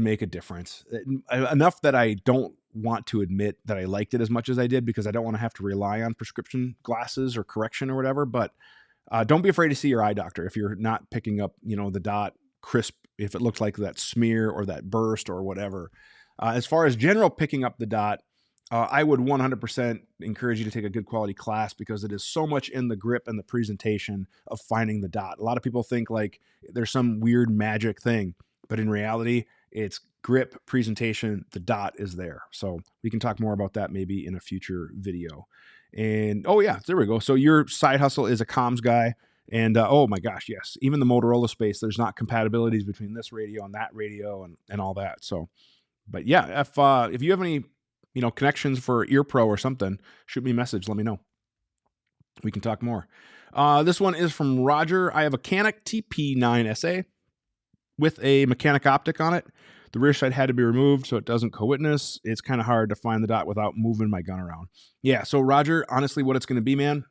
make a difference. Enough that I don't want to admit that I liked it as much as I did, because I don't want to have to rely on prescription glasses or correction or whatever. But don't be afraid to see your eye doctor if you're not picking up, the dot crisp, if it looks like that smear or that burst or whatever. As far as general picking up the dot, I would 100% encourage you to take a good quality class, because it is so much in the grip and the presentation of finding the dot. A lot of people think like there's some weird magic thing, but in reality, it's grip, presentation, the dot is there. So we can talk more about that maybe in a future video. And oh yeah, there we go. So your side hustle is a comms guy. And oh my gosh, yes, even the Motorola space, there's not compatibilities between this radio and that radio and all that. So, but yeah, if you have any connections for EarPro or something, shoot me a message. Let me know. We can talk more. This one is from Roger. I have a Canik TP9SA with a mechanic optic on it. The rear sight had to be removed so it doesn't co-witness. It's kind of hard to find the dot without moving my gun around. Yeah, so Roger, honestly, what it's going to be, man,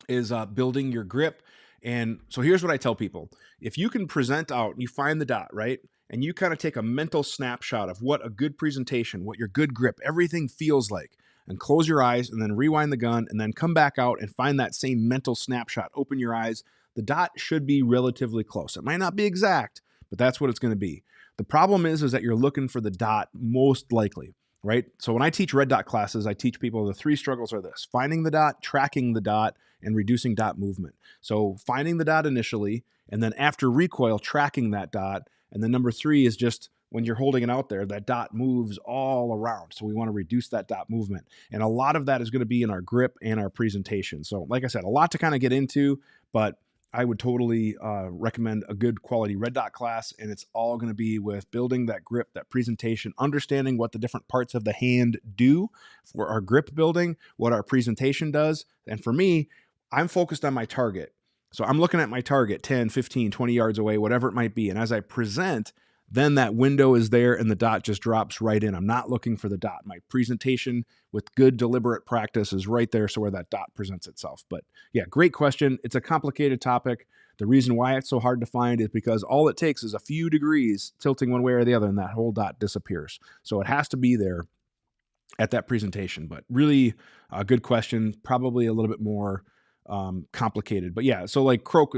is building your grip. And so here's what I tell people. If you can present out, you find the dot, right? And you kind of take a mental snapshot of what a good presentation, what your good grip, everything feels like, and close your eyes and then rewind the gun and then come back out and find that same mental snapshot. Open your eyes. The dot should be relatively close. It might not be exact, but that's what it's going to be. The problem is that you're looking for the dot most likely, right? So when I teach red dot classes, I teach people the 3 struggles are this: finding the dot, tracking the dot, and reducing dot movement. So finding the dot initially, and then after recoil, tracking that dot. And then number 3 is just when you're holding it out there, that dot moves all around. So we want to reduce that dot movement. And a lot of that is going to be in our grip and our presentation. So like I said, a lot to kind of get into, but I would totally recommend a good quality red dot class. And it's all going to be with building that grip, that presentation, understanding what the different parts of the hand do for our grip building, what our presentation does. And for me, I'm focused on my target. So I'm looking at my target 10, 15, 20 yards away, whatever it might be. And as I present, then that window is there and the dot just drops right in. I'm not looking for the dot. My presentation with good deliberate practice is right there, so where that dot presents itself. But yeah, great question. It's a complicated topic. The reason why it's so hard to find is because all it takes is a few degrees tilting one way or the other and that whole dot disappears. So it has to be there at that presentation. But really a good question, probably a little bit more complicated. But yeah, so like Croak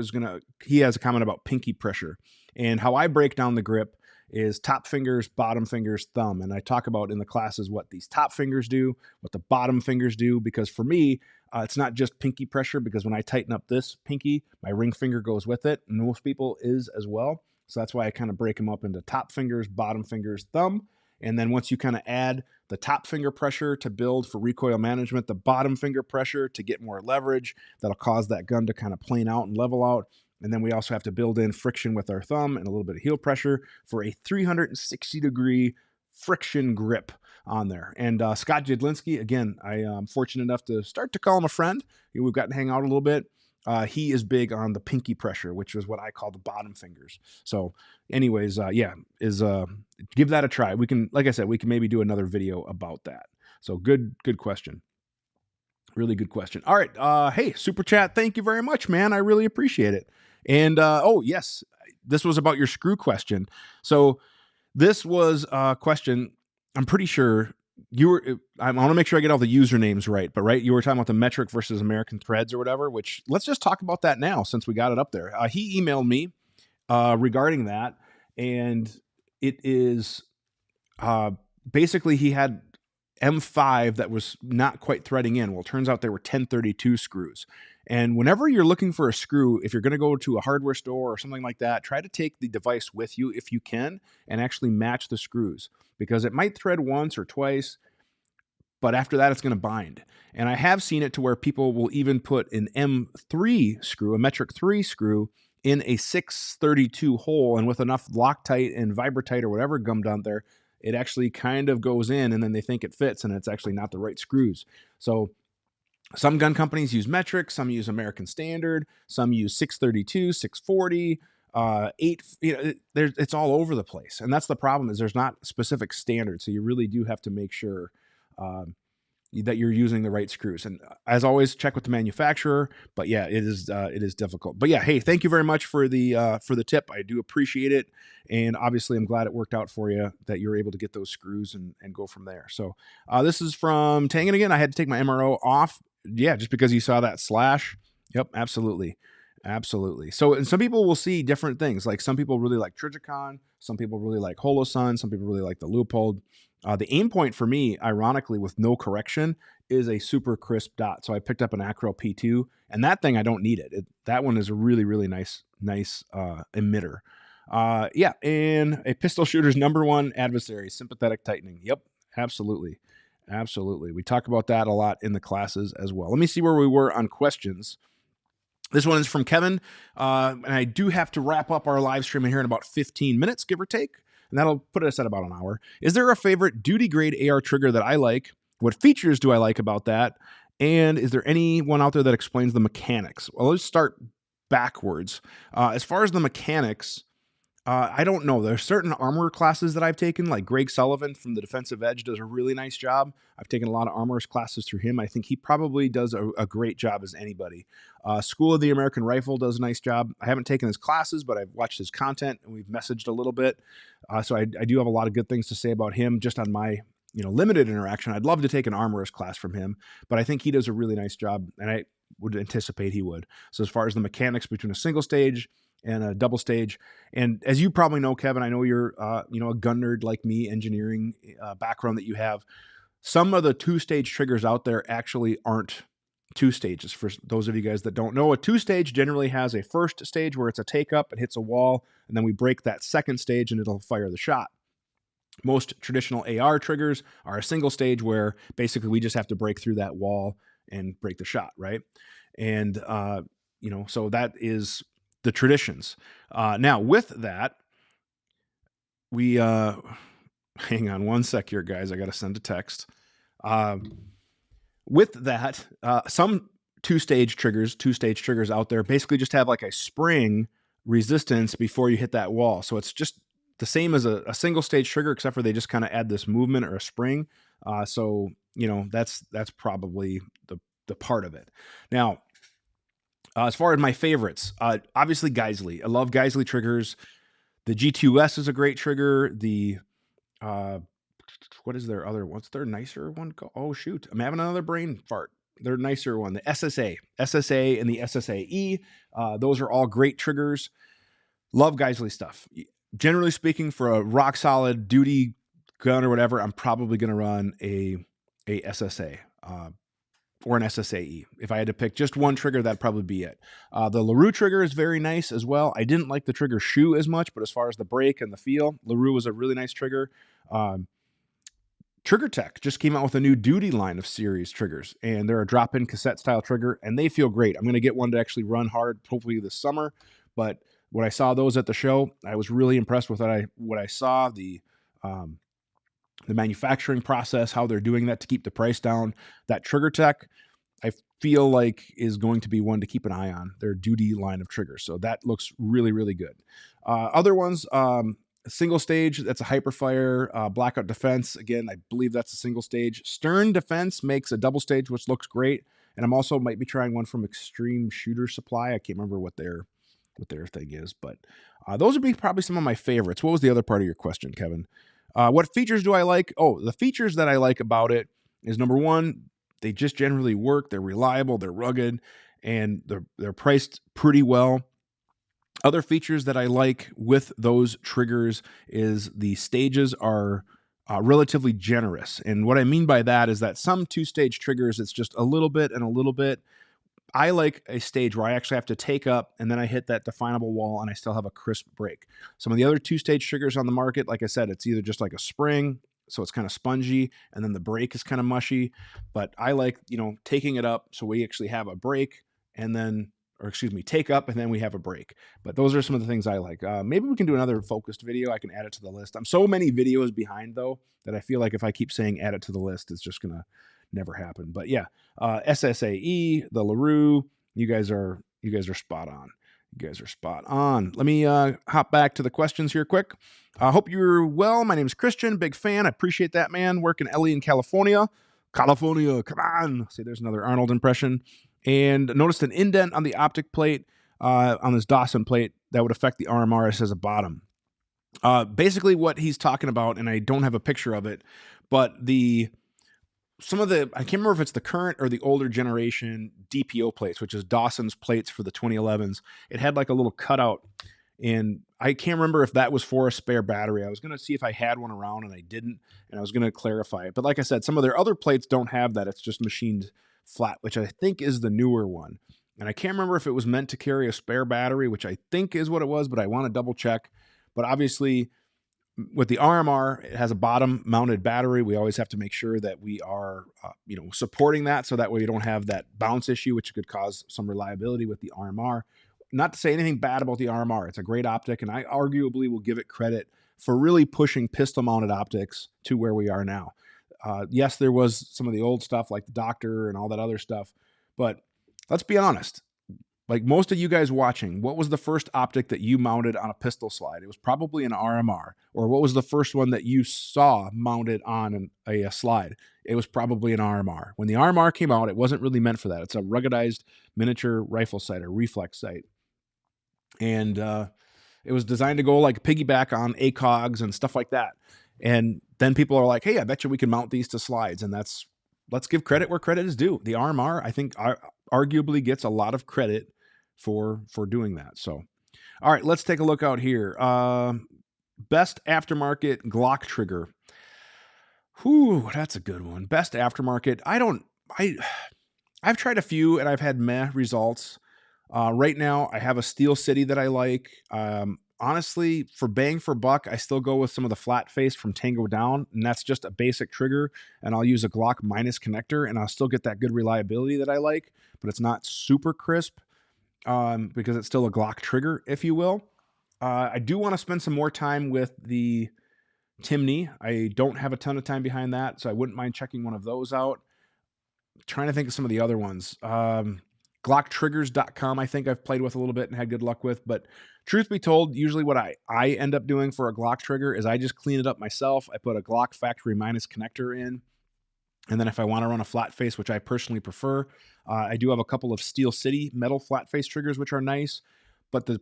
he has a comment about pinky pressure, and how I break down the grip is top fingers, bottom fingers, thumb. And I talk about in the classes what these top fingers do, what the bottom fingers do, because for me, it's not just pinky pressure, because when I tighten up this pinky, my ring finger goes with it. And most people is as well. So that's why I kind of break them up into top fingers, bottom fingers, thumb. And then once you kind of add the top finger pressure to build for recoil management, the bottom finger pressure to get more leverage, that'll cause that gun to kind of plane out and level out. And then we also have to build in friction with our thumb and a little bit of heel pressure for a 360-degree friction grip on there. And Scott Jedlinski, again, I am fortunate enough to start to call him a friend. We've gotten to hang out a little bit. He is big on the pinky pressure, which is what I call the bottom fingers. So anyways, give that a try. We can, like I said, we can maybe do another video about that. So good question. Really good question. All right. Hey, Super Chat. Thank you very much, man. I really appreciate it. And, oh yes, this was about your screw question. So this was a question, I'm pretty sure I want to make sure I get all the usernames right, but right, you were talking about the metric versus American threads or whatever, which let's just talk about that now since we got it up there. He emailed me regarding that, and it is basically he had M5 that was not quite threading in. Well, it turns out they were 1032 screws. And whenever you're looking for a screw, if you're going to go to a hardware store or something like that, try to take the device with you if you can and actually match the screws, because it might thread once or twice, but after that, it's going to bind. And I have seen it to where people will even put an M3 screw, a metric 3 screw, in a 632 hole, and with enough Loctite and Vibratite or whatever gummed on there, it actually kind of goes in, and then they think it fits, and it's actually not the right screws. So some gun companies use metric, some use American Standard, some use 632, 640, 8. It's all over the place, and that's the problem. Is there's not specific standards, so you really do have to make sure that you're using the right screws. And as always, check with the manufacturer. But yeah, it is difficult. But yeah, hey, thank you very much for the tip. I do appreciate it, and obviously I'm glad it worked out for you that you're able to get those screws and go from there. So this is from Tangen again. I had to take my MRO off. Yeah, just because you saw that slash. Yep, absolutely. Absolutely. So, and some people will see different things. Like some people really like Trijicon, some people really like Holosun, some people really like the Leupold. The aim point for me, ironically, with no correction, is a super crisp dot. So I picked up an Acro P2, and that thing, I don't need it. That one is a really, really nice emitter. Yeah, and a pistol shooter's #1 adversary, sympathetic tightening. Yep, absolutely. Absolutely. We talk about that a lot in the classes as well. Let me see where we were on questions. This one is from Kevin, and I do have to wrap up our live stream in here in about 15 minutes, give or take, and that'll put us at about an hour. Is there a favorite duty-grade AR trigger that I like? What features do I like about that? And is there anyone out there that explains the mechanics? Well, let's start backwards. As far as the mechanics, I don't know. There's certain armor classes that I've taken, like Greg Sullivan from the Defensive Edge does a really nice job. I've taken a lot of armorist classes through him. I think he probably does a great job as anybody. School of the American Rifle does a nice job. I haven't taken his classes, but I've watched his content and we've messaged a little bit. So I do have a lot of good things to say about him just on my limited interaction. I'd love to take an armorist class from him, but I think he does a really nice job, and I would anticipate he would. So as far as the mechanics between a single stage and a double stage. And as you probably know, Kevin, I know you're, a gun nerd like me, engineering background that you have. Some of the 2-stage triggers out there actually aren't 2 stages. For those of you guys that don't know, a 2-stage generally has a first stage where it's a take up, it hits a wall, and then we break that second stage and it'll fire the shot. Most traditional AR triggers are a single stage where basically we just have to break through that wall and break the shot, right? And, so that is the traditions. Now, with that, we hang on one sec here, guys. I got to send a text. With that, some 2-stage triggers out there basically just have like a spring resistance before you hit that wall. So it's just the same as a single stage trigger, except for they just kind of add this movement or a spring. So that's probably the part of it. Now, as far as my favorites, obviously Geisley. I love Geisley triggers. The G2S is a great trigger. The what is their other? What's their nicer one? Oh shoot, I'm having another brain fart. Their nicer one, the SSA, and the SSAE. Those are all great triggers. Love Geisley stuff. Generally speaking, for a rock solid duty gun or whatever, I'm probably going to run a SSA or an SSAE. If I had to pick just one trigger, that'd probably be it. The LaRue trigger is very nice as well. I didn't like the trigger shoe as much, but as far as the break and the feel, LaRue was a really nice trigger. Trigger Tech just came out with a new duty line of series triggers, and they're a drop-in cassette style trigger, and they feel great. I'm going to get one to actually run hard, hopefully this summer. But when I saw those at the show, I was really impressed with what I saw, the manufacturing process, how they're doing that to keep the price down. That Trigger Tech, I feel like, is going to be one to keep an eye on, their duty line of triggers. So that looks really, really good. Other ones, single stage, that's a Hyperfire. Blackout Defense, again, I believe that's a single stage. Stern Defense makes a double stage, which looks great. And I'm also might be trying one from Extreme Shooter Supply. I can't remember what their thing is, but those would be probably some of my favorites. What was the other part of your question, Kevin? What features do I like? Oh, the features that I like about it is, number one, they just generally work. They're reliable, they're rugged, and they're priced pretty well. Other features that I like with those triggers is the stages are relatively generous. And what I mean by that is that some two-stage triggers, it's just a little bit and a little bit. I like a stage where I actually have to take up and then I hit that definable wall and I still have a crisp break. Some of the other two-stage triggers on the market, like I said, it's either just like a spring, so it's kind of spongy, and then the break is kind of mushy. But I like, taking it up so we actually have a break, and then, or excuse me, take up and then we have a break. But those are some of the things I like. Maybe we can do another focused video. I can add it to the list. I'm so many videos behind, though, that I feel like if I keep saying add it to the list, it's just going to never happen. But yeah, SSAE, the LaRue, you guys are spot on. You guys are spot on. Let me hop back to the questions here quick. I hope you're well. My name is Christian. Big fan. I appreciate that, man. Work in LA in California. California, come on. See, there's another Arnold impression. And noticed an indent on the optic plate on this Dawson plate that would affect the RMR. It says a bottom. Basically what he's talking about, and I don't have a picture of it, but some of the, I can't remember if it's the current or the older generation DPO plates, which is Dawson's plates for the 2011s. It had like a little cutout, and I can't remember if that was for a spare battery. I was going to see if I had one around, and I didn't, and I was going to clarify it. But like I said, some of their other plates don't have that. It's just machined flat, which I think is the newer one. And I can't remember if it was meant to carry a spare battery, which I think is what it was, but I want to double check. But obviously, with the RMR, it has a bottom mounted battery. We always have to make sure that we are, supporting that, so that way we don't have that bounce issue, which could cause some reliability with the RMR. Not to say anything bad about the RMR. It's a great optic, and I arguably will give it credit for really pushing pistol mounted optics to where we are now. Yes, there was some of the old stuff like the Doctor and all that other stuff, but let's be honest. Like most of you guys watching, what was the first optic that you mounted on a pistol slide? It was probably an RMR. Or what was the first one that you saw mounted on a slide? It was probably an RMR. When the RMR came out, it wasn't really meant for that. It's a ruggedized miniature rifle sight or reflex sight. And it was designed to go like piggyback on ACOGs and stuff like that. And then people are like, hey, I bet you we can mount these to slides. And let's give credit where credit is due. The RMR, I think, arguably gets a lot of credit for doing that. So, all right, let's take a look out here. Best aftermarket Glock trigger. Whew, that's a good one. Best aftermarket. I've tried a few and I've had meh results. Right now, I have a Steel City that I like. Honestly, for bang for buck, I still go with some of the flat face from Tango Down, and that's just a basic trigger, and I'll use a Glock minus connector, and I'll still get that good reliability that I like, but it's not super crisp because it's still a Glock trigger, if you will. I do want to spend some more time with the Timney. I don't have a ton of time behind that, so I wouldn't mind checking one of those out. I'm trying to think of some of the other ones. Glocktriggers.com, I think I've played with a little bit and had good luck with. But truth be told, usually what I end up doing for a Glock trigger is I just clean it up myself. I put a Glock factory minus connector in. And then if I want to run a flat face, which I personally prefer, I do have a couple of Steel City metal flat face triggers, which are nice. But the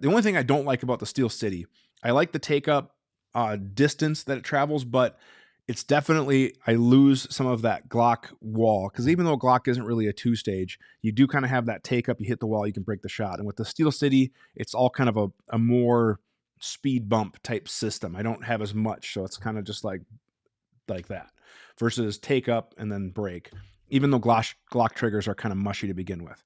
only thing I don't like about the Steel City, I like the take up distance that it travels, but it's definitely, I lose some of that Glock wall. Because even though Glock isn't really a two-stage, you do kind of have that take up, you hit the wall, you can break the shot. And with the Steel City, it's all kind of a more speed bump type system. I don't have as much, so it's kind of just like that versus take up and then break, even though Glock triggers are kind of mushy to begin with.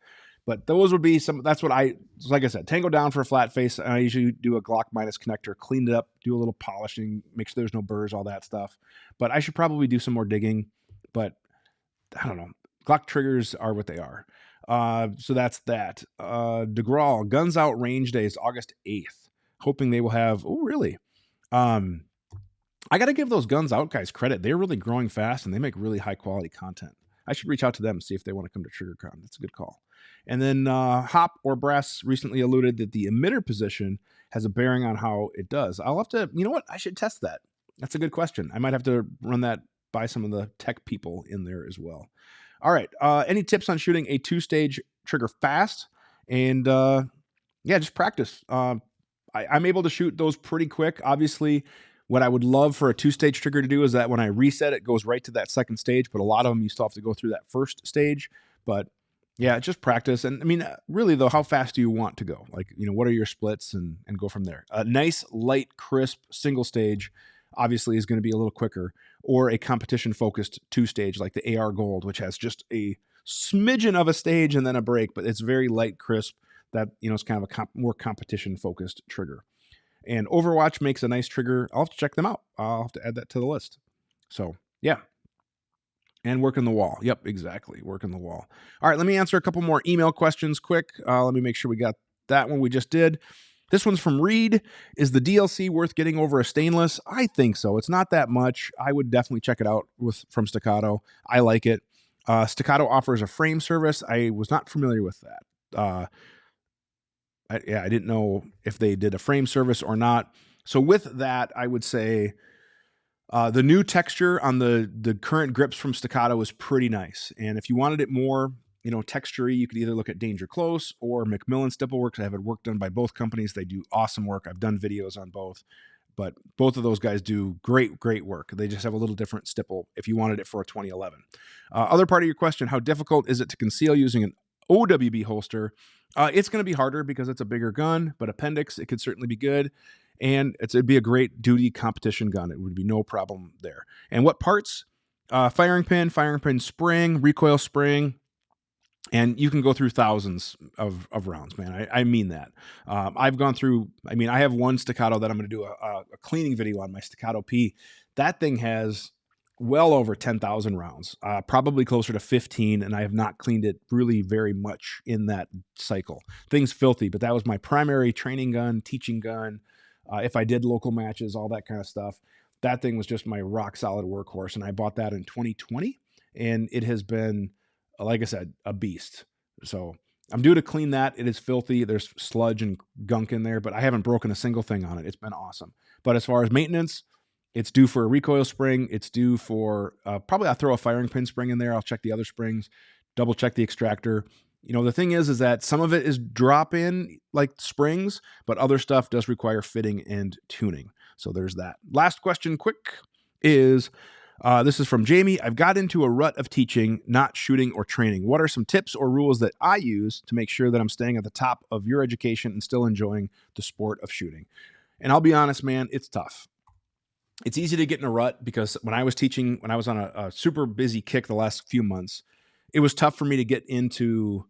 But those would be that's what like I said, Tango down for a flat face. I usually do a Glock minus connector, clean it up, do a little polishing, make sure there's no burrs, all that stuff. But I should probably do some more digging, but I don't know. Glock triggers are what they are. So that's that. DeGraw, Guns Out Range Day is August 8th. Hoping they will have, oh, really? I got to give those Guns Out guys credit. They're really growing fast and they make really high quality content. I should reach out to them and see if they want to come to TriggerCon. That's a good call. And then Hop or Brass recently alluded that the emitter position has a bearing on how it does. I'll have to, you know what? I should test that. That's a good question. I might have to run that by some of the tech people in there as well. All right. Any tips on shooting a two-stage trigger fast? And yeah, just practice. I'm able to shoot those pretty quick. Obviously, what I would love for a two-stage trigger to do is that when I reset, it goes right to that second stage. But a lot of them, you still have to go through that first stage. But yeah, just practice. And I mean, really, though, how fast do you want to go? Like, you know, what are your splits and go from there? A nice, light, crisp single stage obviously is going to be a little quicker, or a competition-focused two-stage like the AR Gold, which has just a smidgen of a stage and then a break, but it's very light, crisp. That, you know, it's kind of a more competition-focused trigger. And Overwatch makes a nice trigger. I'll have to check them out. I'll have to add that to the list. So, yeah. And working the wall. Yep, exactly. Working the wall. All right, let me answer a couple more email questions quick. Let me make sure we got that one we just did. This one's from Reed. Is the DLC worth getting over a stainless? I think so. It's not that much. I would definitely check it out from Staccato. I like it. Staccato offers a frame service. I was not familiar with that. I didn't know if they did a frame service or not. So with that, I would say the new texture on the current grips from Staccato is pretty nice. And if you wanted it more, you know, texture-y, you could either look at Danger Close or Macmillan Stippleworks. I have work done by both companies. They do awesome work. I've done videos on both. But both of those guys do great, great work. They just have a little different stipple if you wanted it for a 2011. Other part of your question, how difficult is it to conceal using an OWB holster? It's going to be harder because it's a bigger gun, but appendix, it could certainly be good. And it'd be a great duty competition gun. It would be no problem there. And what parts? Firing pin spring, recoil spring. And you can go through thousands of rounds, man. I mean that. I've gone through, I have one Staccato that I'm going to do a cleaning video on, my Staccato P. That thing has well over 10,000 rounds, probably closer to 15, and I have not cleaned it really very much in that cycle. Thing's filthy, but that was my primary training gun, teaching gun. If I did local matches, all that kind of stuff, that thing was just my rock solid workhorse, and I bought that in 2020, and it has been, like I said, a beast. So I'm due to clean that. It is filthy. There's sludge and gunk in there, but I haven't broken a single thing on it. It's been awesome. But as far as maintenance, it's due for a recoil spring. It's due for probably I'll throw a firing pin spring in there. I'll check the other springs, double check the extractor. You know, the thing is that some of it is drop in like springs, but other stuff does require fitting and tuning. So there's that. Last question quick is, this is from Jamie. I've got into a rut of teaching, not shooting or training. What are some tips or rules that I use to make sure that I'm staying at the top of your education and still enjoying the sport of shooting? And I'll be honest, man, it's tough. It's easy to get in a rut because when I was teaching, when I was on a super busy kick the last few months, it was tough for me to get into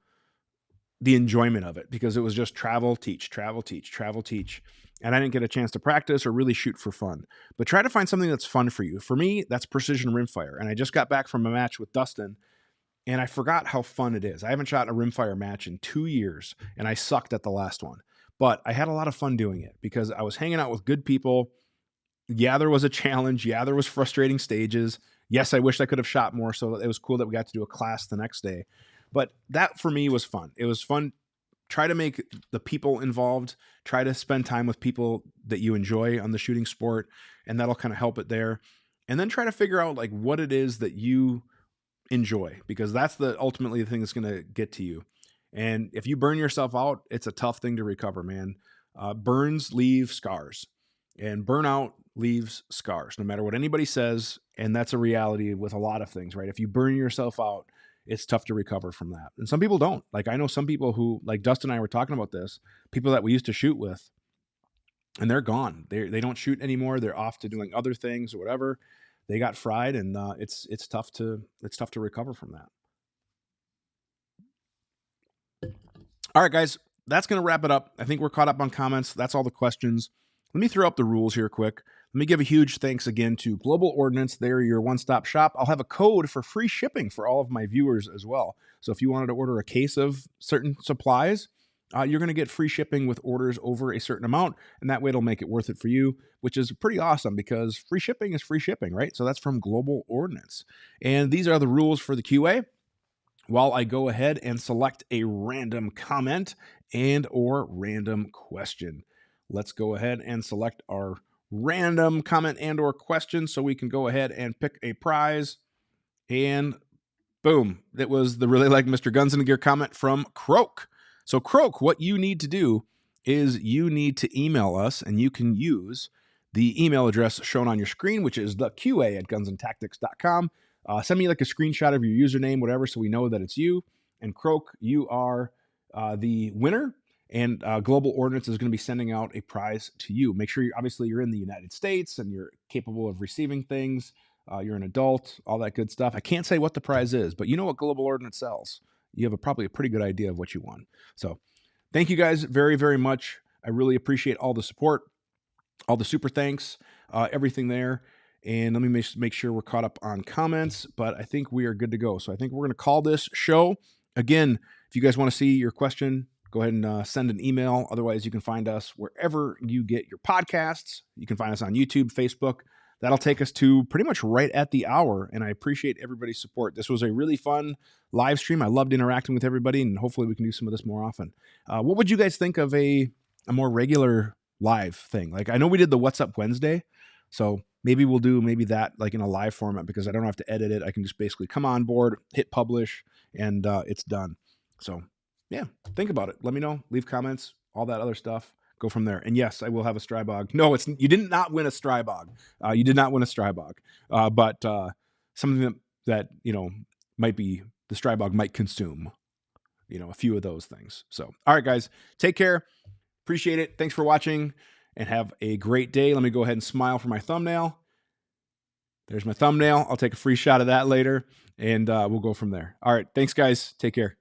the enjoyment of it because it was just travel, teach, travel, teach, travel, teach. And I didn't get a chance to practice or really shoot for fun. But try to find something that's fun for you. For me, that's precision rimfire. And I just got back from a match with Dustin, and I forgot how fun it is. I haven't shot a rimfire match in 2 years, and I sucked at the last one. But I had a lot of fun doing it because I was hanging out with good people. Yeah, there was a challenge. Yeah, there was frustrating stages. Yes, I wished I could have shot more, so it was cool that we got to do a class the next day. But that for me was fun. It was fun. Try to make the people involved, try to spend time with people that you enjoy on the shooting sport, and that'll kind of help it there. And then try to figure out like what it is that you enjoy, because that's ultimately the thing that's going to get to you. And if you burn yourself out, it's a tough thing to recover, man. Burns leave scars, and burnout leaves scars, no matter what anybody says. And that's a reality with a lot of things, right? If you burn yourself out, it's tough to recover from that. And some people don't. Like, I know some people who, like Dustin and I were talking about this, people that we used to shoot with, and they're gone. They don't shoot anymore. They're off to doing other things or whatever. They got fried, and it's tough to recover from that. All right, guys, that's going to wrap it up. I think we're caught up on comments. That's all the questions. Let me throw up the rules here quick. Let me give a huge thanks again to Global Ordnance. They're your one-stop shop. I'll have a code for free shipping for all of my viewers as well. So if you wanted to order a case of certain supplies, you're going to get free shipping with orders over a certain amount, and that way it'll make it worth it for you, which is pretty awesome because free shipping is free shipping, right? So that's from Global Ordnance. And these are the rules for the QA. While I go ahead and select a random comment and or random question. Let's go ahead and select our random comment and or question so we can go ahead and pick a prize. And boom, it was the Really Like Mr. Guns and Gear comment from Croak. So Croak, what you need to do is you need to email us, and you can use the email address shown on your screen, which is theqa@gunsandtactics.com. Send me like a screenshot of your username, whatever, so we know that it's you. And Croak, you are the winner, and Global Ordnance is going to be sending out a prize to you. Make sure you're in the United States and you're capable of receiving things. You're an adult, all that good stuff. I can't say what the prize is, but you know what Global Ordnance sells. You have probably a pretty good idea of what you won. So thank you guys very, very much. I really appreciate all the support, all the super thanks, everything there. And let me make sure we're caught up on comments, but I think we are good to go. So I think we're going to call this show. Again, if you guys want to see your question, go ahead and send an email. Otherwise, you can find us wherever you get your podcasts. You can find us on YouTube, Facebook. That'll take us to pretty much right at the hour, and I appreciate everybody's support. This was a really fun live stream. I loved interacting with everybody, and hopefully we can do some of this more often. What would you guys think of a more regular live thing? Like, I know we did the What's Up Wednesday, so maybe we'll do that like in a live format, because I don't have to edit it. I can just basically come on board, hit publish, and it's done. So yeah, think about it. Let me know. Leave comments, all that other stuff. Go from there. And yes, I will have a Strybog. No, you did not win a Strybog. You did not win a Strybog. But something that might be the Strybog might consume, a few of those things. So, all right, guys, take care. Appreciate it. Thanks for watching, and have a great day. Let me go ahead and smile for my thumbnail. There's my thumbnail. I'll take a free shot of that later, and we'll go from there. All right. Thanks, guys. Take care.